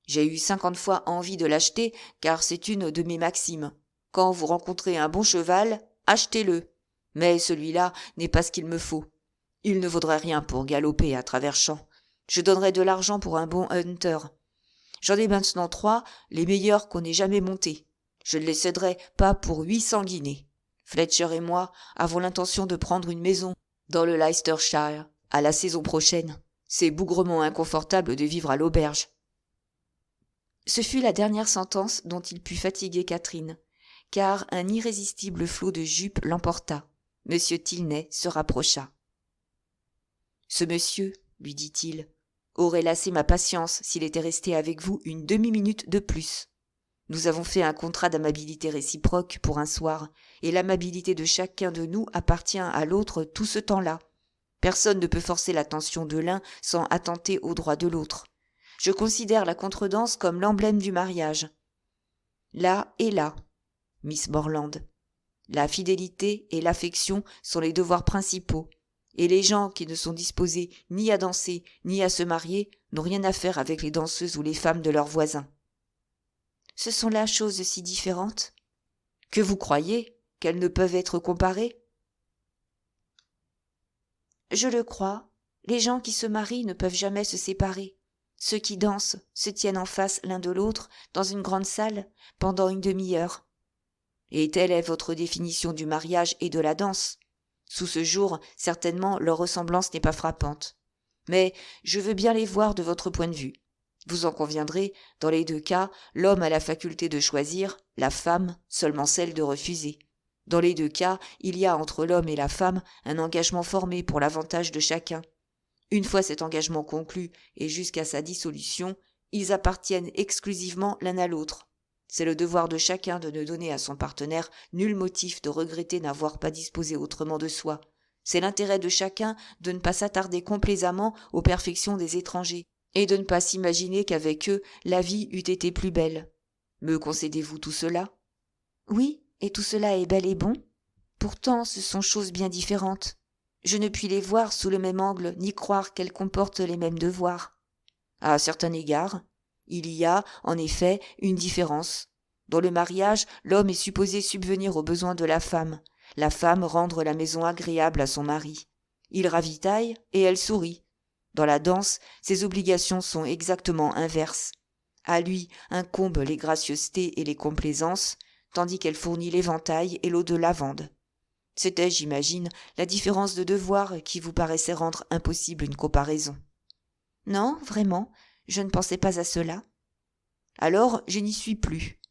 J'ai eu 50 fois envie de l'acheter, car c'est une de mes maximes. Quand vous rencontrez un bon cheval, achetez-le. Mais celui-là n'est pas ce qu'il me faut. Il ne vaudrait rien pour galoper à travers champs. Je donnerais de l'argent pour un bon hunter. J'en ai maintenant 3, les meilleurs qu'on ait jamais montés. Je ne les céderai pas pour 800 guinées. Fletcher et moi avons l'intention de prendre une maison dans le Leicestershire à la saison prochaine. C'est bougrement inconfortable de vivre à l'auberge. » Ce fut la dernière sentence dont il put fatiguer Catherine, car un irrésistible flot de jupes l'emporta. M. Tilney se rapprocha. « Ce monsieur, lui dit-il, aurait lassé ma patience s'il était resté avec vous une demi-minute de plus. Nous avons fait un contrat d'amabilité réciproque pour un soir, et l'amabilité de chacun de nous appartient à l'autre tout ce temps-là. Personne ne peut forcer l'attention de l'un sans attenter aux droits de l'autre. Je considère la contredanse comme l'emblème du mariage. Là et là, Miss Morland. La fidélité et l'affection sont les devoirs principaux, et les gens qui ne sont disposés ni à danser ni à se marier n'ont rien à faire avec les danseuses ou les femmes de leurs voisins. Ce sont là choses si différentes que vous croyez qu'elles ne peuvent être comparées ? Je le crois, les gens qui se marient ne peuvent jamais se séparer. Ceux qui dansent se tiennent en face l'un de l'autre dans une grande salle pendant une demi-heure. Et telle est votre définition du mariage et de la danse. Sous ce jour, certainement, leur ressemblance n'est pas frappante. Mais je veux bien les voir de votre point de vue. Vous en conviendrez, dans les 2 cas, l'homme a la faculté de choisir, la femme seulement celle de refuser. Dans les 2 cas, il y a entre l'homme et la femme un engagement formé pour l'avantage de chacun. Une fois cet engagement conclu et jusqu'à sa dissolution, ils appartiennent exclusivement l'un à l'autre. C'est le devoir de chacun de ne donner à son partenaire nul motif de regretter n'avoir pas disposé autrement de soi. C'est l'intérêt de chacun de ne pas s'attarder complaisamment aux perfections des étrangers et de ne pas s'imaginer qu'avec eux la vie eût été plus belle. Me concédez-vous tout cela ? Oui, et tout cela est bel et bon. Pourtant, ce sont choses bien différentes. Je ne puis les voir sous le même angle ni croire qu'elles comportent les mêmes devoirs. À certains égards, il y a, en effet, une différence. Dans le mariage, l'homme est supposé subvenir aux besoins de la femme rendre la maison agréable à son mari. Il ravitaille et elle sourit. Dans la danse, ses obligations sont exactement inverses. À lui incombent les gracieusetés et les complaisances, tandis qu'elle fournit l'éventail et l'eau de lavande. C'était, j'imagine, la différence de devoir qui vous paraissait rendre impossible une comparaison. Non, vraiment, je ne pensais pas à cela. Alors, je n'y suis plus.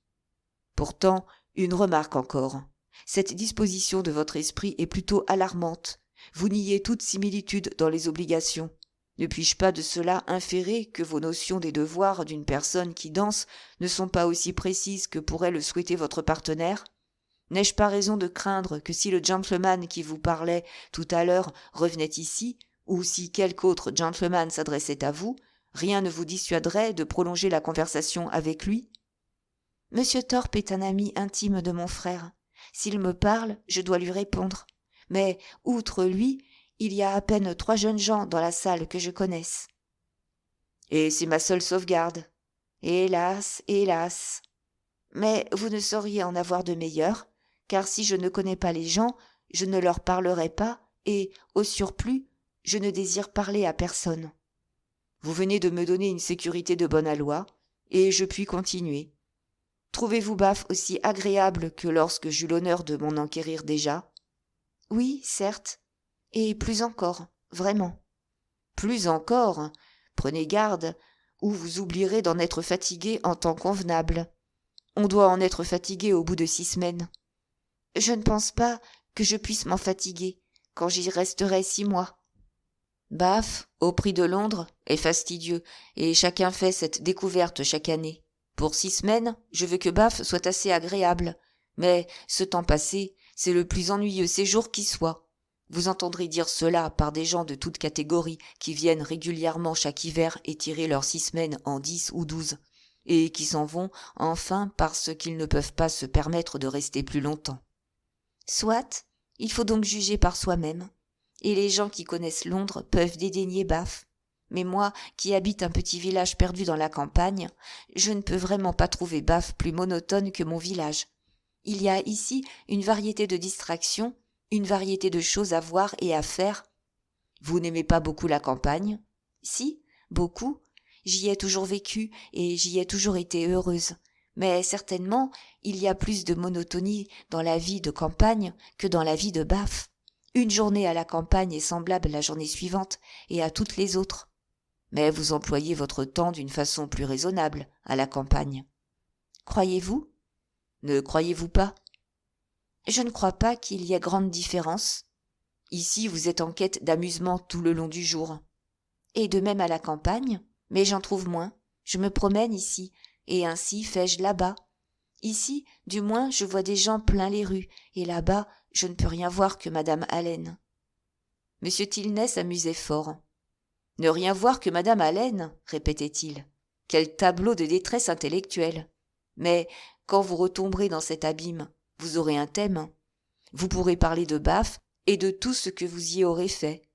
Pourtant, une remarque encore. Cette disposition de votre esprit est plutôt alarmante. Vous niez toute similitude dans les obligations. Ne puis-je pas de cela inférer que vos notions des devoirs d'une personne qui danse ne sont pas aussi précises que pourrait le souhaiter votre partenaire ? N'ai-je pas raison de craindre que si le gentleman qui vous parlait tout à l'heure revenait ici, ou si quelque autre gentleman s'adressait à vous, rien ne vous dissuaderait de prolonger la conversation avec lui ? Monsieur Thorpe est un ami intime de mon frère. S'il me parle, je dois lui répondre. Mais, outre lui, il y a à peine 3 jeunes gens dans la salle que je connaisse. Et c'est ma seule sauvegarde. Hélas, hélas. Mais vous ne sauriez en avoir de meilleurs, car si je ne connais pas les gens, je ne leur parlerai pas, et, au surplus, je ne désire parler à personne. Vous venez de me donner une sécurité de bonne aloi, et je puis continuer. Trouvez-vous Bath aussi agréable que lorsque j'eus l'honneur de m'en enquérir déjà? Oui, certes, et plus encore, vraiment. Plus encore? Prenez garde, ou vous oublierez d'en être fatigué en temps convenable. On doit en être fatigué au bout de 6 semaines. Je ne pense pas que je puisse m'en fatiguer quand j'y resterai 6 mois. Bath, au prix de Londres, est fastidieux, et chacun fait cette découverte chaque année. Pour 6 semaines, je veux que Bath soit assez agréable, mais, ce temps passé, c'est le plus ennuyeux séjour qui soit. Vous entendrez dire cela par des gens de toute catégorie qui viennent régulièrement chaque hiver étirer leurs 6 semaines en 10 ou 12, et qui s'en vont, enfin, parce qu'ils ne peuvent pas se permettre de rester plus longtemps. Soit, il faut donc juger par soi-même, et les gens qui connaissent Londres peuvent dédaigner Bath. Mais moi, qui habite un petit village perdu dans la campagne, je ne peux vraiment pas trouver Bath plus monotone que mon village. Il y a ici une variété de distractions, une variété de choses à voir et à faire. Vous n'aimez pas beaucoup la campagne? Si, beaucoup. J'y ai toujours vécu et j'y ai toujours été heureuse. Mais certainement, il y a plus de monotonie dans la vie de campagne que dans la vie de Bath. Une journée à la campagne est semblable à la journée suivante et à toutes les autres. Mais vous employez votre temps d'une façon plus raisonnable à la campagne. Croyez-vous? Ne croyez-vous pas? Je ne crois pas qu'il y ait grande différence. Ici, vous êtes en quête d'amusement tout le long du jour. Et de même à la campagne, mais j'en trouve moins. Je me promène ici, et ainsi fais-je là-bas. Ici, du moins, je vois des gens plein les rues, et là-bas, je ne peux rien voir que madame Allen. M. Tilney s'amusait fort. Ne rien voir que madame Allen, répétait-il. Quel tableau de détresse intellectuelle. Mais, quand vous retomberez dans cet abîme, vous aurez un thème. Vous pourrez parler de Bath et de tout ce que vous y aurez fait.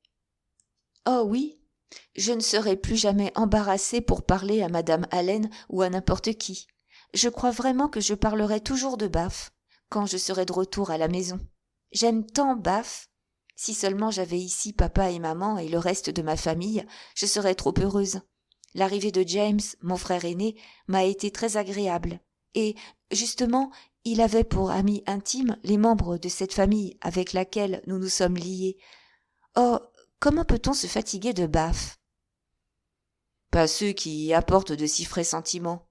Oh oui, je ne serai plus jamais embarrassée pour parler à madame Allen ou à n'importe qui. Je crois vraiment que je parlerai toujours de Bath, quand je serai de retour à la maison. J'aime tant Bath. Si seulement j'avais ici papa et maman et le reste de ma famille, je serais trop heureuse. L'arrivée de James, mon frère aîné, m'a été très agréable. Et, justement, il avait pour amis intimes les membres de cette famille avec laquelle nous nous sommes liés. Oh, comment peut-on se fatiguer de Bath? Pas ceux qui y apportent de si frais sentiments.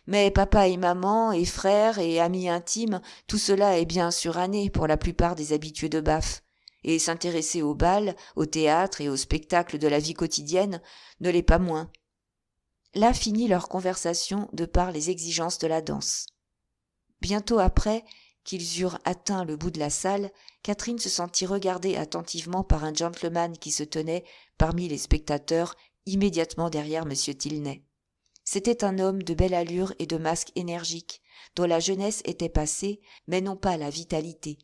Mais papa et maman et frères et amis intimes, tout cela est bien suranné pour la plupart des habitués de Bath, et s'intéresser au bal, au théâtre et au spectacle de la vie quotidienne ne l'est pas moins. Là finit leur conversation de par les exigences de la danse. Bientôt après qu'ils eurent atteint le bout de la salle, Catherine se sentit regarder attentivement par un gentleman qui se tenait parmi les spectateurs immédiatement derrière M. Tilney. C'était un homme de belle allure et de masque énergique, dont la jeunesse était passée, mais non pas la vitalité.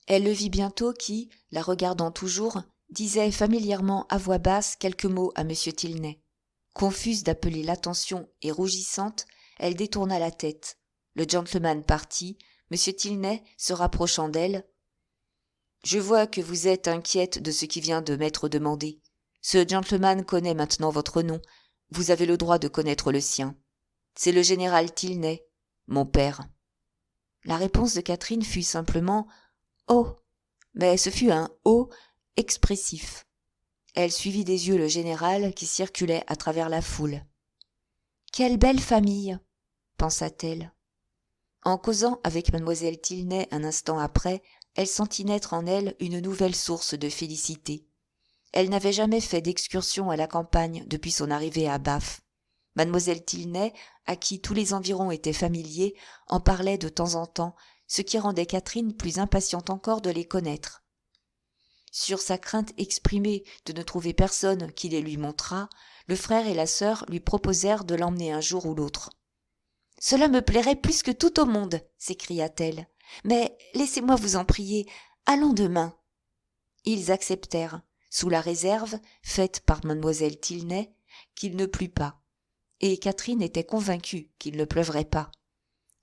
Elle le vit bientôt qui, la regardant toujours, disait familièrement à voix basse quelques mots à M. Tilney. Confuse d'appeler l'attention et rougissante, elle détourna la tête. Le gentleman partit, M. Tilney, se rapprochant d'elle. « Je vois que vous êtes inquiète de ce qui vient de m'être demandé. Ce gentleman connaît maintenant votre nom. Vous avez le droit de connaître le sien. C'est le général Tilney, mon père. » La réponse de Catherine fut simplement « Oh !» mais ce fut un « oh » expressif. Elle suivit des yeux le général qui circulait à travers la foule. « Quelle belle famille !» pensa-t-elle. En causant avec mademoiselle Tilney un instant après, elle sentit naître en elle une nouvelle source de félicité. Elle n'avait jamais fait d'excursion à la campagne depuis son arrivée à Bath. Mademoiselle Tilney, à qui tous les environs étaient familiers, en parlait de temps en temps, ce qui rendait Catherine plus impatiente encore de les connaître. Sur sa crainte exprimée de ne trouver personne qui les lui montrât, le frère et la sœur lui proposèrent de l'emmener un jour ou l'autre. Cela me plairait plus que tout au monde, s'écria-t-elle. Mais laissez-moi vous en prier, allons demain. Ils acceptèrent, sous la réserve, faite par mademoiselle Tilney, qu'il ne plût pas. Et Catherine était convaincue qu'il ne pleuvrait pas.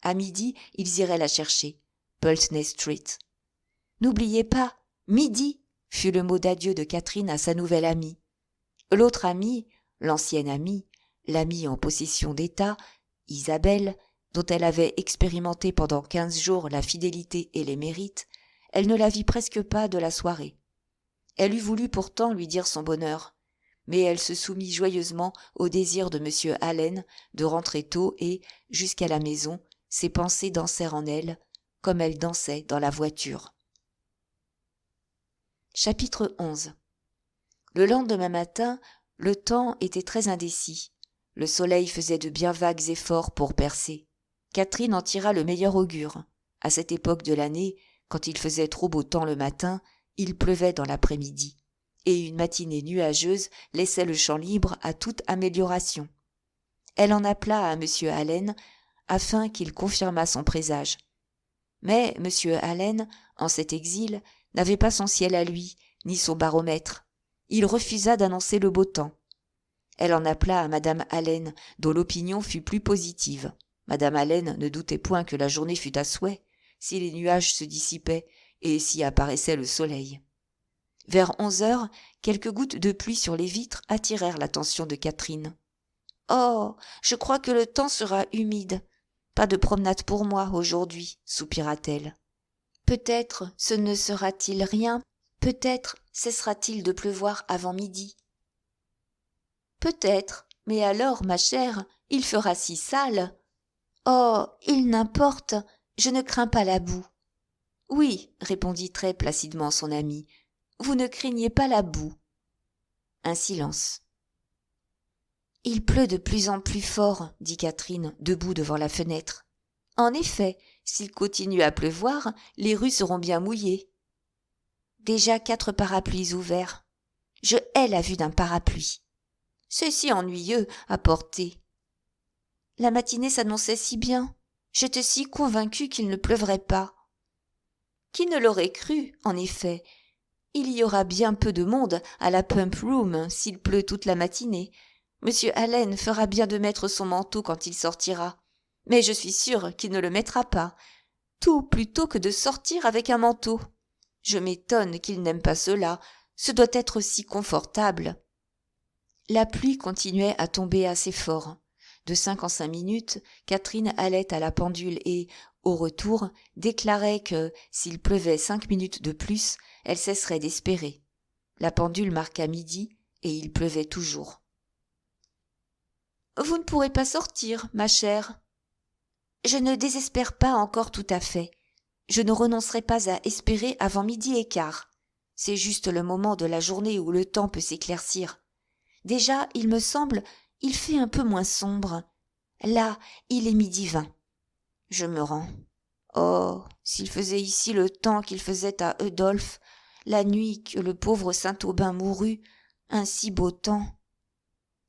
À midi, ils iraient la chercher, Pulteney Street. « N'oubliez pas, midi !» fut le mot d'adieu de Catherine à sa nouvelle amie. L'autre amie, l'ancienne amie, l'amie en possession d'état, Isabelle, dont elle avait expérimenté pendant 15 jours la fidélité et les mérites, elle ne la vit presque pas de la soirée. Elle eût voulu pourtant lui dire son bonheur, mais elle se soumit joyeusement au désir de M. Allen de rentrer tôt et, jusqu'à la maison, ses pensées dansèrent en elle, comme elles dansaient dans la voiture. Chapitre 11. Le lendemain matin, le temps était très indécis. Le soleil faisait de bien vagues efforts pour percer. Catherine en tira le meilleur augure. À cette époque de l'année, quand il faisait trop beau temps le matin, il pleuvait dans l'après-midi. Et une matinée nuageuse laissait le champ libre à toute amélioration. Elle en appela à M. Allen, afin qu'il confirmât son présage. Mais M. Allen, en cet exil, n'avait pas son ciel à lui, ni son baromètre. Il refusa d'annoncer le beau temps. Elle en appela à Madame Allen, dont l'opinion fut plus positive. Madame Allen ne doutait point que la journée fût à souhait, si les nuages se dissipaient et si apparaissait le soleil. Vers 11 heures, quelques gouttes de pluie sur les vitres attirèrent l'attention de Catherine. « Oh, je crois que le temps sera humide. Pas de promenade pour moi aujourd'hui, soupira-t-elle. Peut-être ce ne sera-t-il rien, peut-être cessera-t-il de pleuvoir avant midi. Peut-être, mais alors, ma chère, il fera si sale. Oh, il n'importe, je ne crains pas la boue. Oui, répondit très placidement son amie, vous ne craignez pas la boue. Un silence. Il pleut de plus en plus fort, dit Catherine, debout devant la fenêtre. En effet, s'il continue à pleuvoir, les rues seront bien mouillées. Déjà 4 parapluies ouverts. Je hais la vue d'un parapluie. C'est si ennuyeux à porter. La matinée s'annonçait si bien. J'étais si convaincue qu'il ne pleuvrait pas. Qui ne l'aurait cru, en effet? Il y aura bien peu de monde à la Pump Room s'il pleut toute la matinée. Monsieur Allen fera bien de mettre son manteau quand il sortira. Mais je suis sûre qu'il ne le mettra pas. Tout plutôt que de sortir avec un manteau. Je m'étonne qu'il n'aime pas cela. Ce doit être si confortable. La pluie continuait à tomber assez fort. De 5 en 5 minutes, Catherine allait à la pendule et, au retour, déclarait que, s'il pleuvait 5 minutes de plus, elle cesserait d'espérer. La pendule marqua midi, et il pleuvait toujours. « Vous ne pourrez pas sortir, ma chère. »« Je ne désespère pas encore tout à fait. Je ne renoncerai pas à espérer avant 12h15. C'est juste le moment de la journée où le temps peut s'éclaircir. Déjà, il me semble, il fait un peu moins sombre. Là, il est 12h20. Je me rends. Oh, s'il faisait ici le temps qu'il faisait à Eudolphe, la nuit que le pauvre Saint-Aubin mourut, un si beau temps.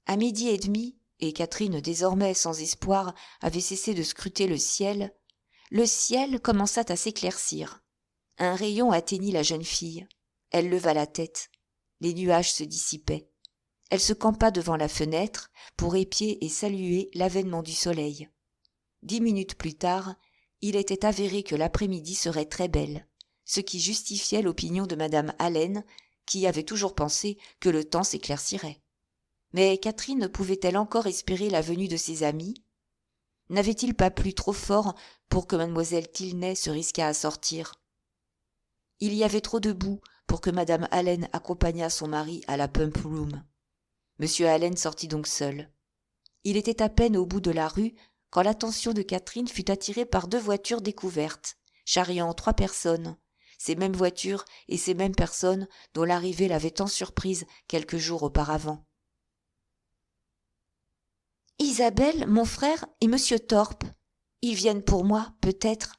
À 12h30, et Catherine, désormais sans espoir, avait cessé de scruter le ciel commença à s'éclaircir. Un rayon atteignit la jeune fille. Elle leva la tête. Les nuages se dissipaient. Elle se campa devant la fenêtre pour épier et saluer l'avènement du soleil. 10 minutes plus tard, il était avéré que l'après-midi serait très belle, ce qui justifiait l'opinion de Madame Allen, qui avait toujours pensé que le temps s'éclaircirait. Mais Catherine pouvait-elle encore espérer la venue de ses amis? N'avait-il pas plu trop fort pour que mademoiselle Tilney se risquât à sortir? Il y avait trop de boue pour que Madame Allen accompagnât son mari à la Pump Room. Monsieur Allen sortit donc seul. Il était à peine au bout de la rue quand l'attention de Catherine fut attirée par 2 voitures découvertes, charriant 3 personnes, ces mêmes voitures et ces mêmes personnes dont l'arrivée l'avait tant surprise quelques jours auparavant. Isabelle, mon frère et monsieur Thorpe. Ils viennent pour moi, peut-être.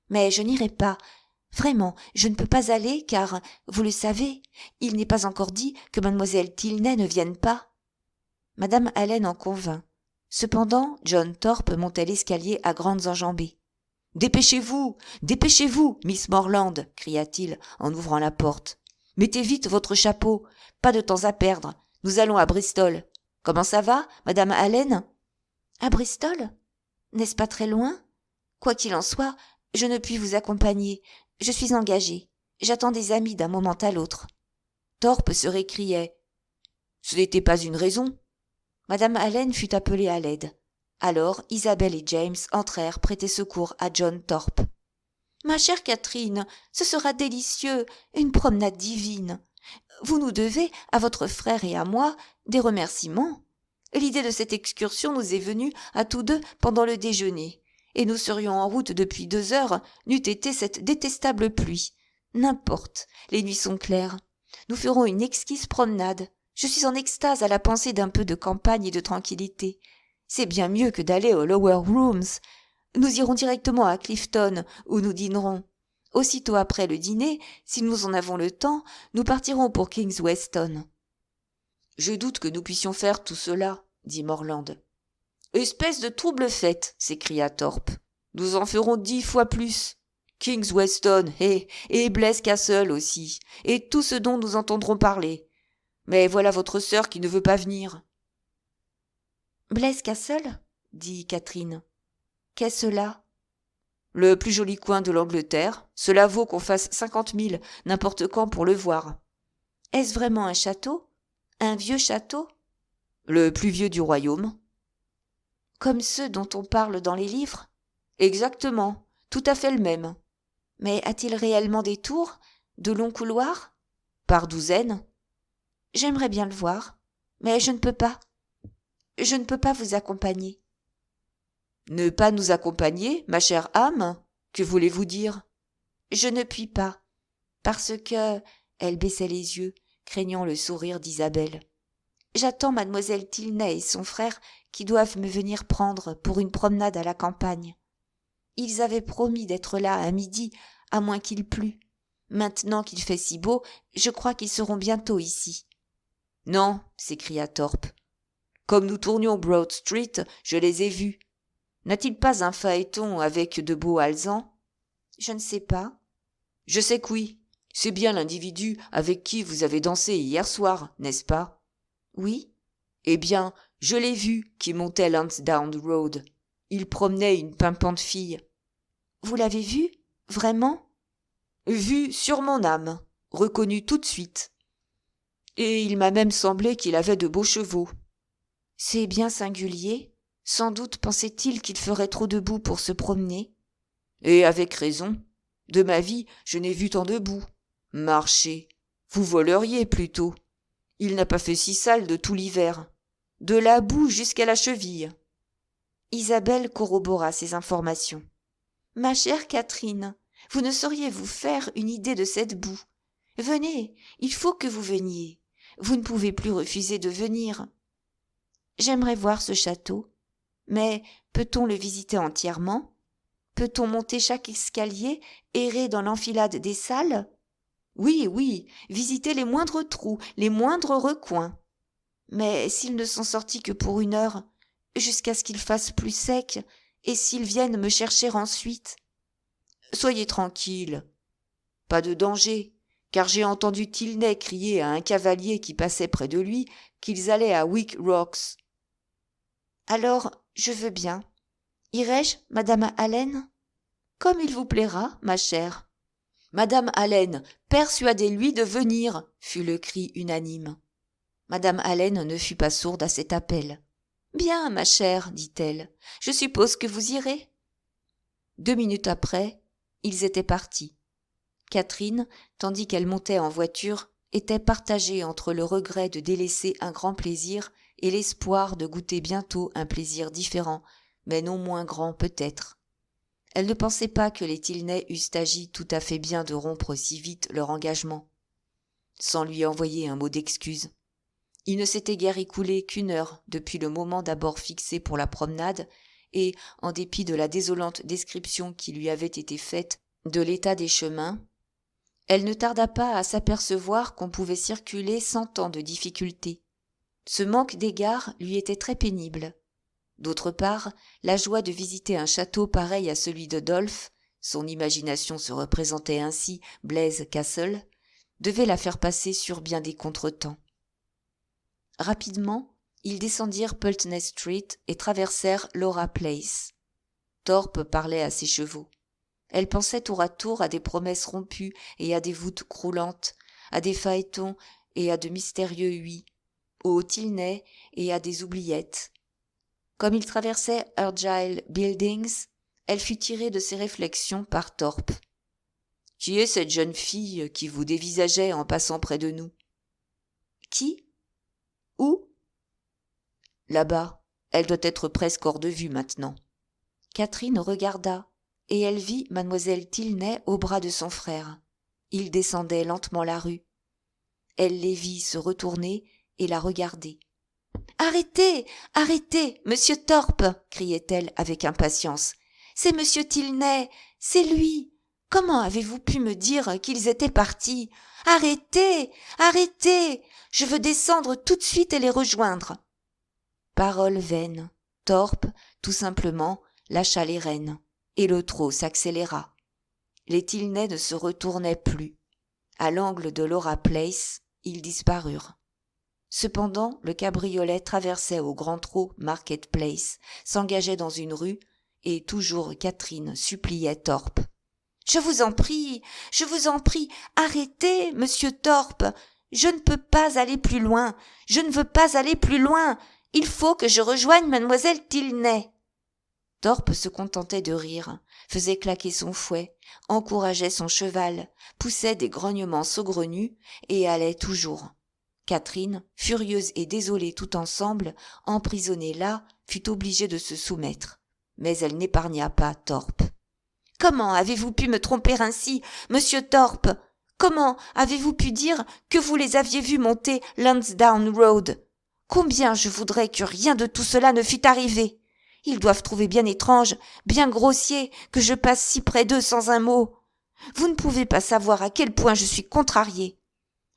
Mais je n'irai pas. Vraiment, je ne peux pas aller car, vous le savez, il n'est pas encore dit que mademoiselle Tilney ne vienne pas. Madame Allen en convint. Cependant, John Thorpe montait l'escalier à grandes enjambées. « Dépêchez-vous, dépêchez-vous, Miss Morland !» cria-t-il en ouvrant la porte. « Mettez vite votre chapeau, pas de temps à perdre, nous allons à Bristol. Comment ça va, Madame Allen ?»« À Bristol ? N'est-ce pas très loin ? Quoi qu'il en soit, je ne puis vous accompagner, je suis engagée. J'attends des amis d'un moment à l'autre. » Thorpe se récriait. Ce n'était pas une raison. Madame Allen fut appelée à l'aide. Alors Isabelle et James entrèrent prêter secours à John Thorpe. « Ma chère Catherine, ce sera délicieux, une promenade divine. Vous nous devez, à votre frère et à moi, des remerciements. L'idée de cette excursion nous est venue à tous deux pendant le déjeuner, et nous serions en route depuis 2 heures, n'eût été cette détestable pluie. N'importe, les nuits sont claires. Nous ferons une exquise promenade. Je suis en extase à la pensée d'un peu de campagne et de tranquillité. C'est bien mieux que d'aller aux Lower Rooms. Nous irons directement à Clifton, où nous dînerons. Aussitôt après le dîner, si nous en avons le temps, nous partirons pour Kings Weston. »« Je doute que nous puissions faire tout cela, » dit Morland. « Espèce de trouble fête, s'écria Thorpe. Nous en ferons 10 fois plus. Kings Weston, et Blaise Castle aussi, et tout ce dont nous entendrons parler. Mais voilà votre sœur qui ne veut pas venir. »« Blaise Castle ?» dit Catherine. « Qu'est-ce là ?»« Le plus joli coin de l'Angleterre. Cela vaut qu'on fasse 50 000 n'importe quand pour le voir. »« Est-ce vraiment un château ? Un vieux château ? » ?»« Le plus vieux du royaume. »« Comme ceux dont on parle dans les livres ? » ?»« Exactement, tout à fait le même. »« Mais a-t-il réellement des tours ? De longs couloirs ? » ?»« Par douzaines. »« J'aimerais bien le voir, mais je ne peux pas. Je ne peux pas vous accompagner. » « Ne pas nous accompagner, ma chère âme ? Que voulez-vous dire ? » ?»« Je ne puis pas, parce que... » Elle baissait les yeux, craignant le sourire d'Isabelle. « J'attends mademoiselle Tilney et son frère qui doivent me venir prendre pour une promenade à la campagne. Ils avaient promis d'être là à midi, à moins qu'il plût. Maintenant qu'il fait si beau, je crois qu'ils seront bientôt ici. »« Non, » s'écria Thorpe. « Comme nous tournions Broad Street, je les ai vus. N'a-t-il pas un phaéton avec de beaux alezans ? » ?»« Je ne sais pas. »« Je sais que oui. C'est bien l'individu avec qui vous avez dansé hier soir, n'est-ce pas ? » ?»« Oui. »« Eh bien, je l'ai vu qui montait Lansdowne Road. Il promenait une pimpante fille. »« Vous l'avez vu ? Vraiment ? » ?»« Vu sur mon âme. Reconnu tout de suite. Et il m'a même semblé qu'il avait de beaux chevaux. »« C'est bien singulier. Sans doute pensait-il qu'il ferait trop de boue pour se promener. »« Et avec raison. De ma vie, je n'ai vu tant de boue. Marcher. Vous voleriez plutôt. Il n'a pas fait si sale de tout l'hiver. De la boue jusqu'à la cheville. » Isabelle corrobora ces informations. « Ma chère Catherine, vous ne sauriez vous faire une idée de cette boue. Venez, il faut que vous veniez. Vous ne pouvez plus refuser de venir. J'aimerais voir ce château. Mais peut-on le visiter entièrement ? Peut-on monter chaque escalier, errer dans l'enfilade des salles ? Oui, oui, visiter les moindres trous, les moindres recoins. Mais s'ils ne sont sortis que pour 1 heure, jusqu'à ce qu'il fasse plus sec, et s'ils viennent me chercher ensuite ? Soyez tranquille. Pas de danger, car j'ai entendu Tilney crier à un cavalier qui passait près de lui qu'ils allaient à Wick Rocks. Alors, je veux bien. Irai-je, Madame Allen ? Comme il vous plaira, ma chère. Madame Allen, persuadez-lui de venir, fut le cri unanime. Madame Allen ne fut pas sourde à cet appel. Bien, ma chère, dit-elle, je suppose que vous irez. 2 minutes après, ils étaient partis. Catherine, tandis qu'elle montait en voiture, était partagée entre le regret de délaisser un grand plaisir et l'espoir de goûter bientôt un plaisir différent, mais non moins grand peut-être. Elle ne pensait pas que les Tilney eussent agi tout à fait bien de rompre si vite leur engagement, sans lui envoyer un mot d'excuse. Il ne s'était guère écoulé qu'1 heure depuis le moment d'abord fixé pour la promenade, et, en dépit de la désolante description qui lui avait été faite de l'état des chemins, elle ne tarda pas à s'apercevoir qu'on pouvait circuler sans tant de difficulté. Ce manque d'égard lui était très pénible. D'autre part, la joie de visiter un château pareil à celui de Dolph, son imagination se représentait ainsi Blaise Castle, devait la faire passer sur bien des contretemps. Rapidement, ils descendirent Pulteney Street et traversèrent Laura Place. Thorpe parlait à ses chevaux. Elle pensait tour à tour à des promesses rompues et à des voûtes croulantes, à des phaétons et à de mystérieux huis, aux Tilney et à des oubliettes. Comme ils traversaient Argyle Buildings, elle fut tirée de ses réflexions par Thorpe. « Qui est cette jeune fille qui vous dévisageait en passant près de nous ?»« Qui ? Où ?»« Là-bas. Elle doit être presque hors de vue maintenant. » Catherine regarda, et elle vit mademoiselle Tilney au bras de son frère. Ils descendaient lentement la rue. Elle les vit se retourner et la regarder. « Arrêtez, arrêtez, monsieur Thorpe !» criait-elle avec impatience. « C'est monsieur Tilney, c'est lui. Comment avez-vous pu me dire qu'ils étaient partis ? Arrêtez, arrêtez, je veux descendre tout de suite et les rejoindre. » Parole vaine. Thorpe, tout simplement, lâcha les rênes, et le trot s'accéléra. Les Tilney ne se retournaient plus. À l'angle de Laura Place, ils disparurent. Cependant, le cabriolet traversait au grand trot Market Place, s'engageait dans une rue, et toujours Catherine suppliait Thorpe. « Je vous en prie, arrêtez, monsieur Thorpe, je ne peux pas aller plus loin, je ne veux pas aller plus loin, il faut que je rejoigne mademoiselle Tilney. » Thorpe se contentait de rire, faisait claquer son fouet, encourageait son cheval, poussait des grognements saugrenus et allait toujours. Catherine, furieuse et désolée tout ensemble, emprisonnée là, fut obligée de se soumettre. Mais elle n'épargna pas Thorpe. « Comment avez-vous pu me tromper ainsi, monsieur Thorpe ? Comment avez-vous pu dire que vous les aviez vus monter Lansdowne Road ? Combien je voudrais que rien de tout cela ne fût arrivé. Ils doivent trouver bien étrange, bien grossier, que je passe si près d'eux sans un mot. Vous ne pouvez pas savoir à quel point je suis contrariée.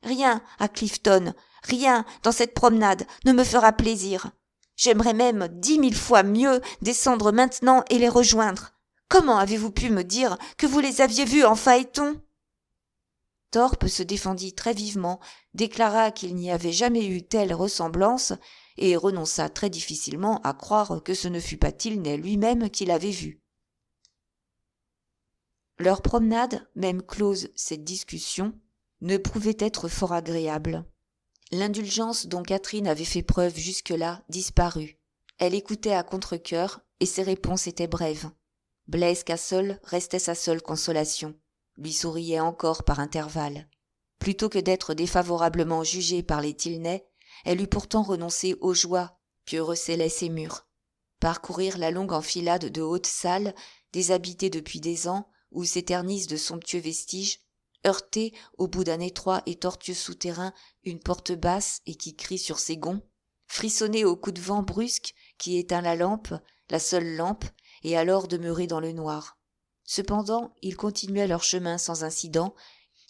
Rien à Clifton, rien dans cette promenade ne me fera plaisir. J'aimerais même 10 000 fois mieux descendre maintenant et les rejoindre. Comment avez-vous pu me dire que vous les aviez vus en phaéton ? » Thorpe se défendit très vivement, déclara qu'il n'y avait jamais eu telle ressemblance et renonça très difficilement à croire que ce ne fût pas Tilney lui-même qui l'avait vu. Leur promenade, même close cette discussion, ne pouvait être fort agréable. L'indulgence dont Catherine avait fait preuve jusque-là disparut. Elle écoutait à contre-cœur et ses réponses étaient brèves. Blaise Castle restait sa seule consolation, lui souriait encore par intervalles. Plutôt que d'être défavorablement jugée par les Tilney, elle eût pourtant renoncé aux joies que recélaient ses murs. Parcourir la longue enfilade de hautes salles, déshabitées depuis des ans, où s'éternisent de somptueux vestiges, heurter, au bout d'un étroit et tortueux souterrain, une porte basse et qui crie sur ses gonds, frissonner au coup de vent brusque qui éteint la seule lampe, et alors demeurer dans le noir. Cependant, ils continuaient leur chemin sans incident,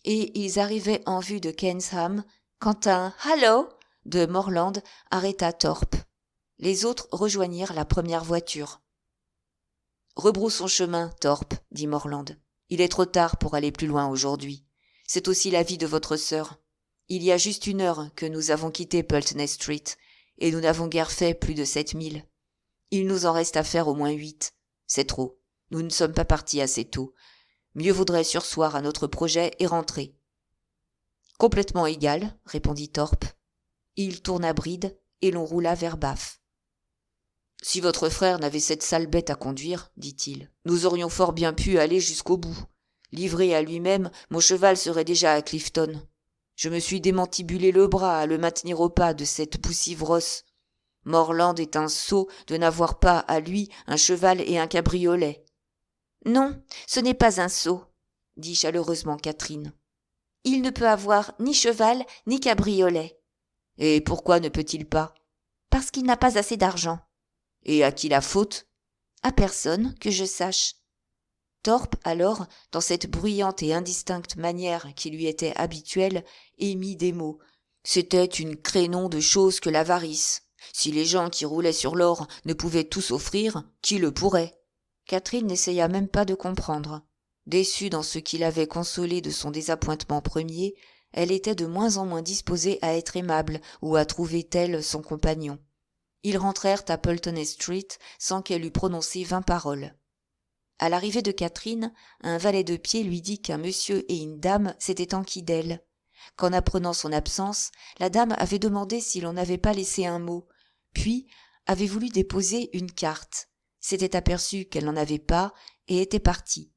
et ils arrivaient en vue de Kensham, quand un « Hallo !» de Morland arrêta Thorpe. Les autres rejoignirent la première voiture. « Rebroussons chemin, Thorpe, » dit Morland. « Il est trop tard pour aller plus loin aujourd'hui. C'est aussi l'avis de votre sœur. Il y a juste 1 heure que nous avons quitté Pulteney Street, et nous n'avons guère fait plus de 7 milles. Il nous en reste à faire au moins 8. C'est trop. Nous ne sommes pas partis assez tôt. Mieux vaudrait surseoir à notre projet et rentrer. »« Complètement égal, » répondit Thorpe. Il tourna bride et l'on roula vers Bath. « Si votre frère n'avait cette sale bête à conduire, dit-il, nous aurions fort bien pu aller jusqu'au bout. Livré à lui-même, mon cheval serait déjà à Clifton. Je me suis démantibulé le bras à le maintenir au pas de cette poussive rosse. Morland est un sot de n'avoir pas à lui un cheval et un cabriolet. »« Non, ce n'est pas un sot, » dit chaleureusement Catherine. « Il ne peut avoir ni cheval ni cabriolet. »« Et pourquoi ne peut-il pas ? » ?»« Parce qu'il n'a pas assez d'argent. »« Et à qui la faute ? » ?»« À personne, que je sache. » Thorpe, alors, dans cette bruyante et indistincte manière qui lui était habituelle, émit des mots. C'était une crénon de chose que l'avarice. Si les gens qui roulaient sur l'or ne pouvaient tout s'offrir, qui le pourrait? Catherine n'essaya même pas de comprendre. Déçue dans ce qui l'avait consolée de son désappointement premier, elle était de moins en moins disposée à être aimable ou à trouver tel son compagnon. Ils rentrèrent à Pulteney Street sans qu'elle eût prononcé 20 paroles. À l'arrivée de Catherine, un valet de pied lui dit qu'un monsieur et une dame s'étaient enquis d'elle, qu'en apprenant son absence, la dame avait demandé si l'on n'avait pas laissé un mot, puis avait voulu déposer une carte, s'était aperçue qu'elle n'en avait pas et était partie.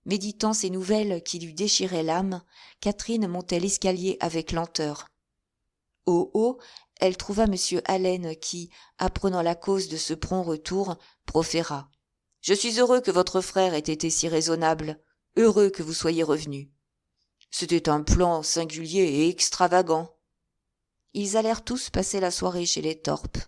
Méditant ces nouvelles qui lui déchiraient l'âme, Catherine montait l'escalier avec lenteur. Au haut, elle trouva M. Allen qui, apprenant la cause de ce prompt retour, proféra. « Je suis heureux que votre frère ait été si raisonnable, heureux que vous soyez revenu. C'était un plan singulier et extravagant. » Ils allèrent tous passer la soirée chez les Thorpe.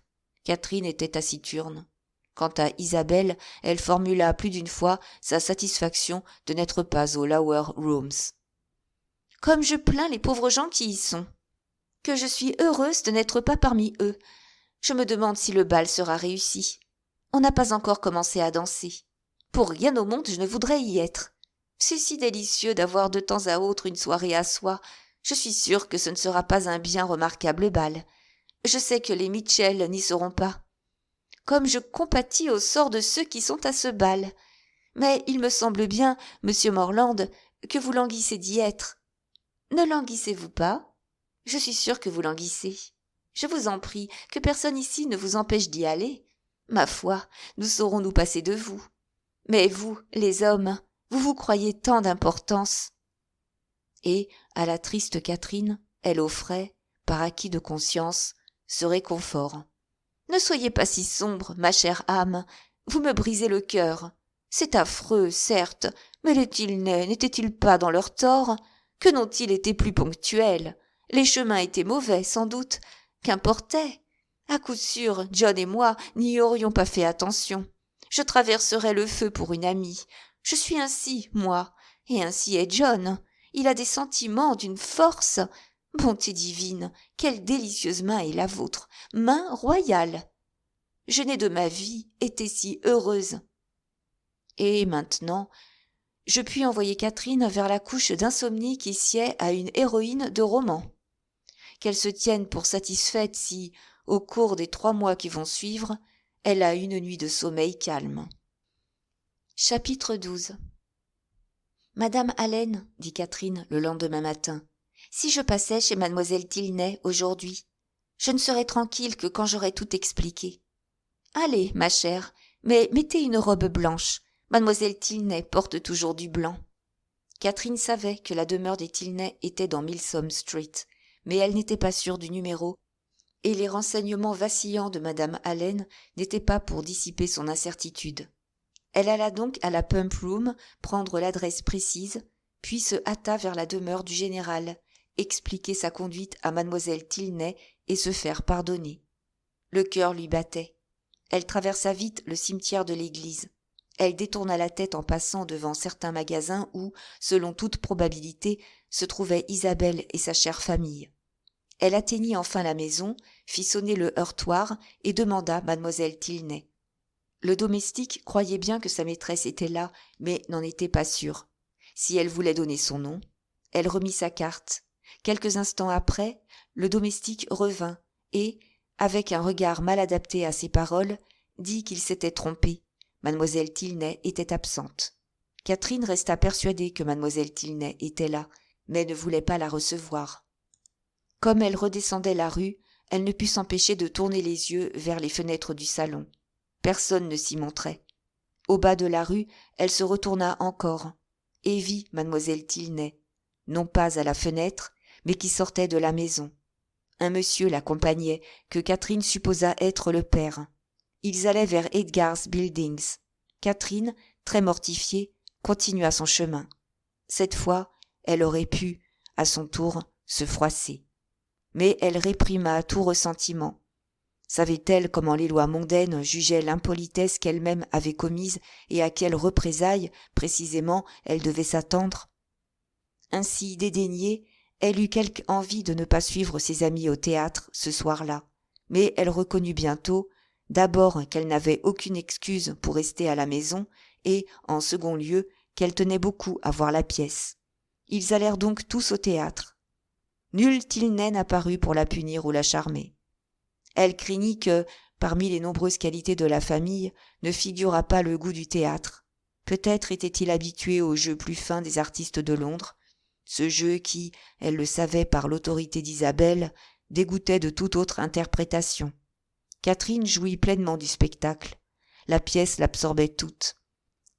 Catherine était taciturne. Quant à Isabelle, elle formula plus d'une fois sa satisfaction de n'être pas aux Lower Rooms. « Comme je plains les pauvres gens qui y sont. Que je suis heureuse de n'être pas parmi eux. Je me demande si le bal sera réussi. On n'a pas encore commencé à danser. Pour rien au monde, je ne voudrais y être. C'est si délicieux d'avoir de temps à autre une soirée à soi. Je suis sûre que ce ne sera pas un bien remarquable bal. Je sais que les Mitchell n'y seront pas. Comme je compatis au sort de ceux qui sont à ce bal. Mais il me semble bien, monsieur Morland, que vous languissez d'y être. Ne languissez-vous pas ? Je suis sûre que vous languissez. Je vous en prie, que personne ici ne vous empêche d'y aller. Ma foi, nous saurons nous passer de vous. Mais vous, les hommes, vous vous croyez tant d'importance. » Et, à la triste Catherine, elle offrait, par acquis de conscience, ce réconfort. « Ne soyez pas si sombre, ma chère âme, vous me brisez le cœur. C'est affreux, certes, mais les Tilney n'étaient-ils pas dans leur tort? Que n'ont-ils été plus ponctuels? Les chemins étaient mauvais, sans doute. Qu'importait? À coup sûr, John et moi n'y aurions pas fait attention. Je traverserais le feu pour une amie. Je suis ainsi, moi, et ainsi est John. Il a des sentiments d'une force. Bonté divine, quelle délicieuse main est la vôtre, main royale. Je n'ai de ma vie été si heureuse. Et maintenant, je puis envoyer Catherine vers la couche d'insomnie qui sied à une héroïne de roman. Qu'elle se tienne pour satisfaite si, au cours des 3 mois qui vont suivre, elle a une nuit de sommeil calme. Chapitre 12. Madame Allen, dit Catherine le lendemain matin, si je passais chez mademoiselle Tilney aujourd'hui, je ne serais tranquille que quand j'aurais tout expliqué. Allez, ma chère, mais mettez une robe blanche. Mademoiselle Tilney porte toujours du blanc. Catherine savait que la demeure des Tilney était dans Milsom Street, mais elle n'était pas sûre du numéro, et les renseignements vacillants de madame Allen n'étaient pas pour dissiper son incertitude. Elle alla donc à la Pump Room prendre l'adresse précise, puis se hâta vers la demeure du général, expliquer sa conduite à mademoiselle Tilney et se faire pardonner. Le cœur lui battait. Elle traversa vite le cimetière de l'église. Elle détourna la tête en passant devant certains magasins où, selon toute probabilité, se trouvaient Isabelle et sa chère famille. Elle atteignit enfin la maison, fit sonner le heurtoir et demanda mademoiselle Tilney. Le domestique croyait bien que sa maîtresse était là, mais n'en était pas sûr. Si elle voulait donner son nom, elle remit sa carte. Quelques instants après, le domestique revint et, avec un regard mal adapté à ses paroles, dit qu'il s'était trompé. Mademoiselle Tilney était absente. Catherine resta persuadée que mademoiselle Tilney était là, mais ne voulait pas la recevoir. Comme elle redescendait la rue, elle ne put s'empêcher de tourner les yeux vers les fenêtres du salon. Personne ne s'y montrait. Au bas de la rue, elle se retourna encore et vit mademoiselle Tilney, non pas à la fenêtre, mais qui sortait de la maison. Un monsieur l'accompagnait, que Catherine supposa être le père. Ils allaient vers Edgar's Buildings. Catherine, très mortifiée, continua son chemin. Cette fois, elle aurait pu, à son tour, se froisser. Mais elle réprima tout ressentiment. Savait-elle comment les lois mondaines jugeaient l'impolitesse qu'elle-même avait commise et à quelles représailles, précisément, elle devait s'attendre? Ainsi dédaignée, elle eut quelque envie de ne pas suivre ses amis au théâtre ce soir-là, mais elle reconnut bientôt, d'abord qu'elle n'avait aucune excuse pour rester à la maison, et, en second lieu, qu'elle tenait beaucoup à voir la pièce. Ils allèrent donc tous au théâtre. Nul Tilney n'apparut pour la punir ou la charmer. Elle craignit que, parmi les nombreuses qualités de la famille, ne figurât pas le goût du théâtre. Peut-être était-il habitué au jeu plus fin des artistes de Londres, ce jeu qui, elle le savait par l'autorité d'Isabelle, dégoûtait de toute autre interprétation. Catherine jouit pleinement du spectacle. La pièce l'absorbait toute.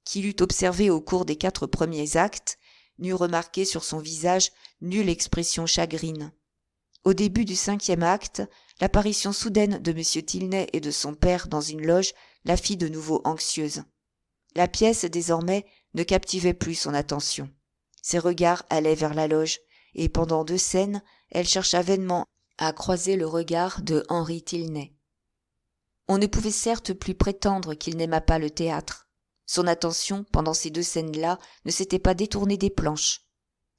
Qui l'eût observée au cours des 4 premiers actes, n'eût remarqué sur son visage nulle expression chagrine. Au début du 5e acte, l'apparition soudaine de M. Tilney et de son père dans une loge la fit de nouveau anxieuse. La pièce, désormais, ne captivait plus son attention. Ses regards allaient vers la loge, et pendant 2 scènes, elle chercha vainement à croiser le regard de Henry Tilney. On ne pouvait certes plus prétendre qu'il n'aimât pas le théâtre. Son attention, pendant ces 2 scènes-là, ne s'était pas détournée des planches.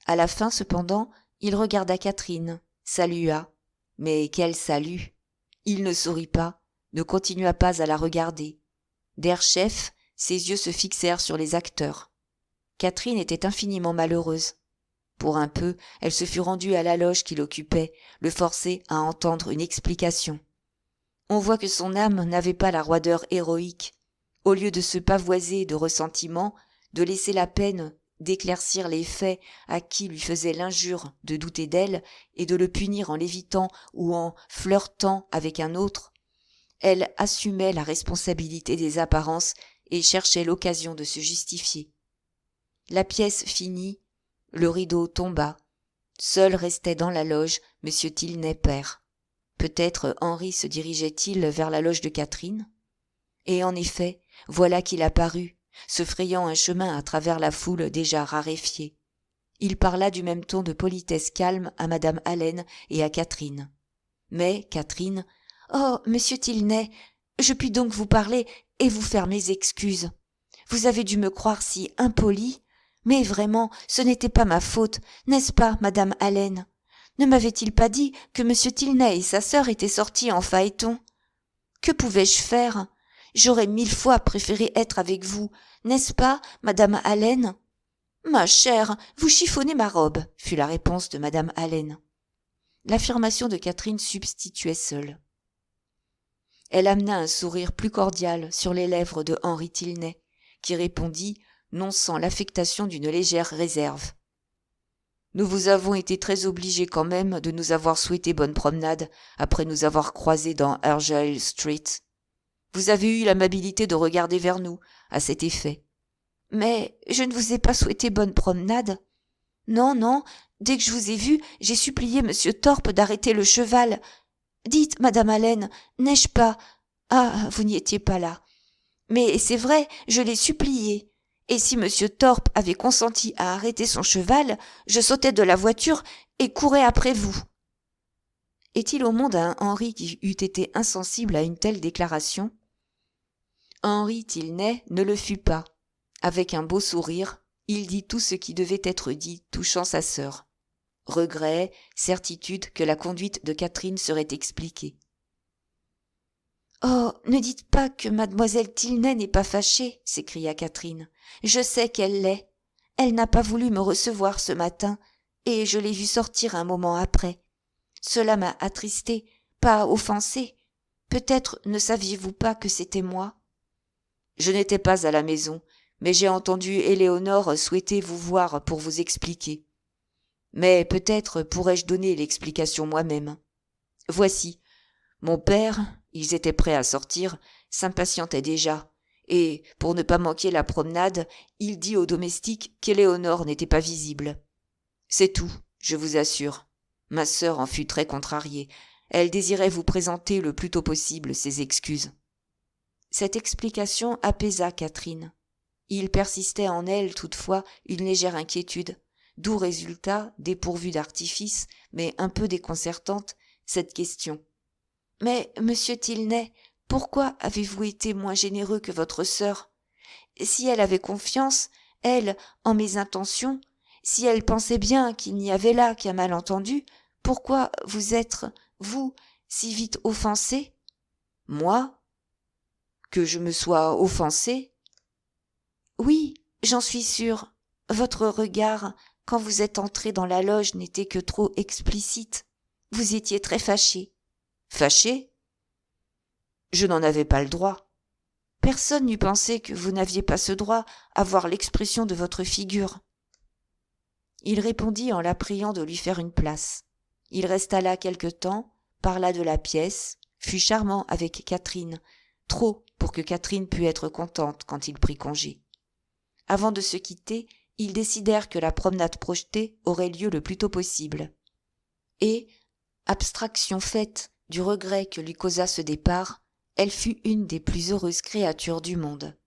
À la fin, cependant, il regarda Catherine, salua. Mais quel salut! Il ne sourit pas, ne continua pas à la regarder. D'air chef, ses yeux se fixèrent sur les acteurs. Catherine était infiniment malheureuse. Pour un peu, elle se fût rendue à la loge qu'il occupait, le forcer à entendre une explication. On voit que son âme n'avait pas la roideur héroïque. Au lieu de se pavoiser de ressentiment, de laisser la peine d'éclaircir les faits à qui lui faisait l'injure de douter d'elle et de le punir en l'évitant ou en flirtant avec un autre, elle assumait la responsabilité des apparences et cherchait l'occasion de se justifier. La pièce finie, le rideau tomba. Seul restait dans la loge M. Tilney père. Peut-être Henri se dirigeait-il vers la loge de Catherine? Et en effet, voilà qu'il apparut, se frayant un chemin à travers la foule déjà raréfiée. Il parla du même ton de politesse calme à madame Allen et à Catherine. Mais Catherine, « Oh, monsieur Tilney, je puis donc vous parler et vous faire mes excuses. Vous avez dû me croire si impolie, mais vraiment, ce n'était pas ma faute, n'est-ce pas, madame Allen? Ne m'avait-il pas dit que monsieur Tilney et sa sœur étaient sortis en phaéton? Que pouvais-je faire? J'aurais 1000 fois préféré être avec vous, n'est-ce pas, madame Allen? Ma chère, vous chiffonnez ma robe, fut la réponse de madame Allen. L'affirmation de Catherine substituait seule. Elle amena un sourire plus cordial sur les lèvres de Henry Tilney, qui répondit, non sans l'affectation d'une légère réserve. Nous vous avons été très obligés quand même de nous avoir souhaité bonne promenade après nous avoir croisés dans Argyle Street. Vous avez eu l'amabilité de regarder vers nous, à cet effet. Mais je ne vous ai pas souhaité bonne promenade. Non, non, dès que je vous ai vu, j'ai supplié M. Thorpe d'arrêter le cheval. Dites, madame Allen, n'ai-je pas... Ah, vous n'y étiez pas là. Mais c'est vrai, je l'ai supplié. Et si M. Thorpe avait consenti à arrêter son cheval, je sautais de la voiture et courais après vous. Est-il au monde un Henri qui eût été insensible à une telle déclaration? Henry Tilney ne le fut pas. Avec un beau sourire, il dit tout ce qui devait être dit touchant sa sœur. Regret, certitude que la conduite de Catherine serait expliquée. « Oh, ne dites pas que mademoiselle Tilney n'est pas fâchée, s'écria Catherine. Je sais qu'elle l'est. Elle n'a pas voulu me recevoir ce matin, et je l'ai vue sortir un moment après. Cela m'a attristée, pas offensée. Peut-être ne saviez-vous pas que c'était moi? Je n'étais pas à la maison, mais j'ai entendu Éléonore souhaiter vous voir pour vous expliquer. Mais peut-être pourrais-je donner l'explication moi-même. Voici. Mon père, ils étaient prêts à sortir, s'impatientait déjà, et, pour ne pas manquer la promenade, il dit au domestique qu'Éléonore n'était pas visible. C'est tout, je vous assure. Ma sœur en fut très contrariée. Elle désirait vous présenter le plus tôt possible ses excuses. Cette explication apaisa Catherine. Il persistait en elle, toutefois, une légère inquiétude, d'où résulta, dépourvue d'artifice, mais un peu déconcertante, cette question. « Mais, monsieur Tilney, pourquoi avez-vous été moins généreux que votre sœur? Si elle avait confiance, elle, en mes intentions, si elle pensait bien qu'il n'y avait là qu'un malentendu, pourquoi vous être, vous, si vite offensé? Moi? Que je me sois offensé? Oui, j'en suis sûre. Votre regard, quand vous êtes entré dans la loge, n'était que trop explicite. Vous étiez très fâché. Fâché? Je n'en avais pas le droit. Personne n'eût pensé que vous n'aviez pas ce droit à voir l'expression de votre figure. Il répondit en la priant de lui faire une place. Il resta là quelque temps, parla de la pièce, fut charmant avec Catherine, trop pour que Catherine pût être contente quand il prit congé. Avant de se quitter, ils décidèrent que la promenade projetée aurait lieu le plus tôt possible. Et, abstraction faite du regret que lui causa ce départ, elle fut une des plus heureuses créatures du monde.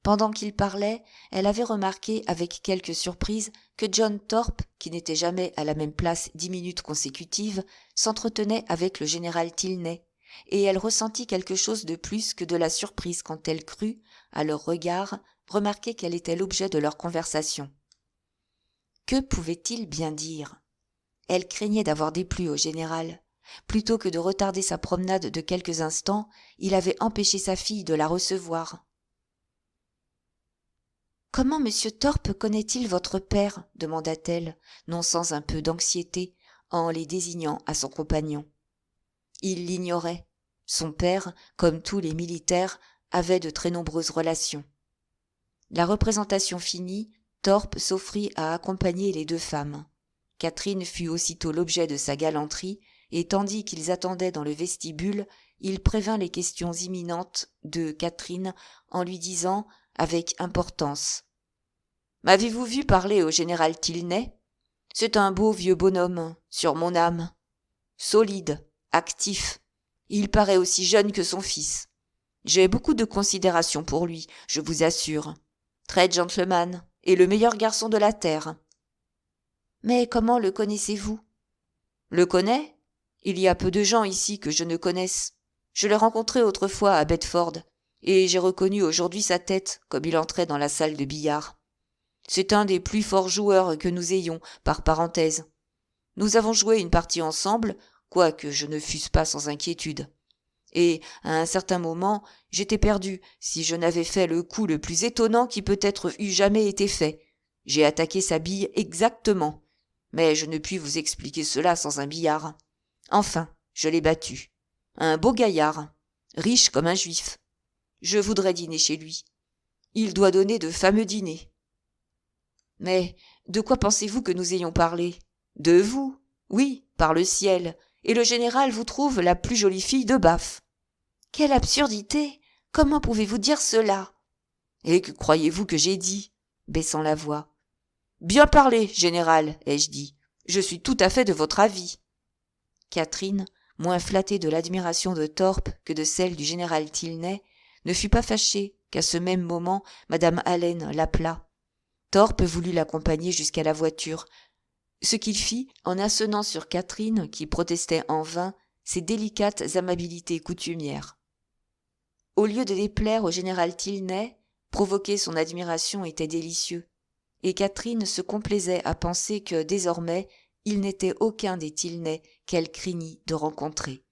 Pendant qu'il parlait, elle avait remarqué avec quelque surprise que John Thorpe, qui n'était jamais à la même place 10 minutes consécutives, s'entretenait avec le général Tilney, et elle ressentit quelque chose de plus que de la surprise quand elle crut, à leur regard, remarquer quel était l'objet de leur conversation. Que pouvait-il bien dire? Elle craignait d'avoir déplu au général. Plutôt que de retarder sa promenade de quelques instants, il avait empêché sa fille de la recevoir. « Comment M. Thorpe connaît-il votre père ?» demanda-t-elle, non sans un peu d'anxiété, en les désignant à son compagnon. Il l'ignorait. Son père, comme tous les militaires, avait de très nombreuses relations. La représentation finie, Thorpe s'offrit à accompagner les deux femmes. Catherine fut aussitôt l'objet de sa galanterie, et tandis qu'ils attendaient dans le vestibule, il prévint les questions imminentes de Catherine en lui disant, avec importance: « M'avez-vous vu parler au général Tilney ? C'est un beau vieux bonhomme, sur mon âme. Solide, actif. Il paraît aussi jeune que son fils. J'ai beaucoup de considération pour lui, je vous assure. Très gentleman, et le meilleur garçon de la terre. » « Mais comment le connaissez-vous ?»« Le connais ? Il y a peu de gens ici que je ne connaisse. Je l'ai rencontré autrefois à Bedford, et j'ai reconnu aujourd'hui sa tête comme il entrait dans la salle de billard. C'est un des plus forts joueurs que nous ayons, par parenthèse. Nous avons joué une partie ensemble, quoique je ne fusse pas sans inquiétude. Et, à un certain moment, j'étais perdu si je n'avais fait le coup le plus étonnant qui peut-être eût jamais été fait. J'ai attaqué sa bille exactement. Mais je ne puis vous expliquer cela sans un billard. Enfin, je l'ai battu. Un beau gaillard, riche comme un juif. Je voudrais dîner chez lui. Il doit donner de fameux dîners. Mais de quoi pensez-vous que nous ayons parlé ? De vous, oui, par le ciel, et le général vous trouve la plus jolie fille de Bath. Quelle absurdité ! Comment pouvez-vous dire cela ? Et que croyez-vous que j'ai dit ? Baissant la voix. Bien parlé, général, ai-je dit. Je suis tout à fait de votre avis. Catherine, moins flattée de l'admiration de Thorpe que de celle du général Tilney, ne fut pas fâchée qu'à ce même moment madame Allen l'appelât. Thorpe voulut l'accompagner jusqu'à la voiture, ce qu'il fit en assenant sur Catherine, qui protestait en vain, ses délicates amabilités coutumières. Au lieu de déplaire au général Tilney, provoquer son admiration était délicieux. Et Catherine se complaisait à penser que, désormais, il n'était aucun des Tilney qu'elle craignit de rencontrer.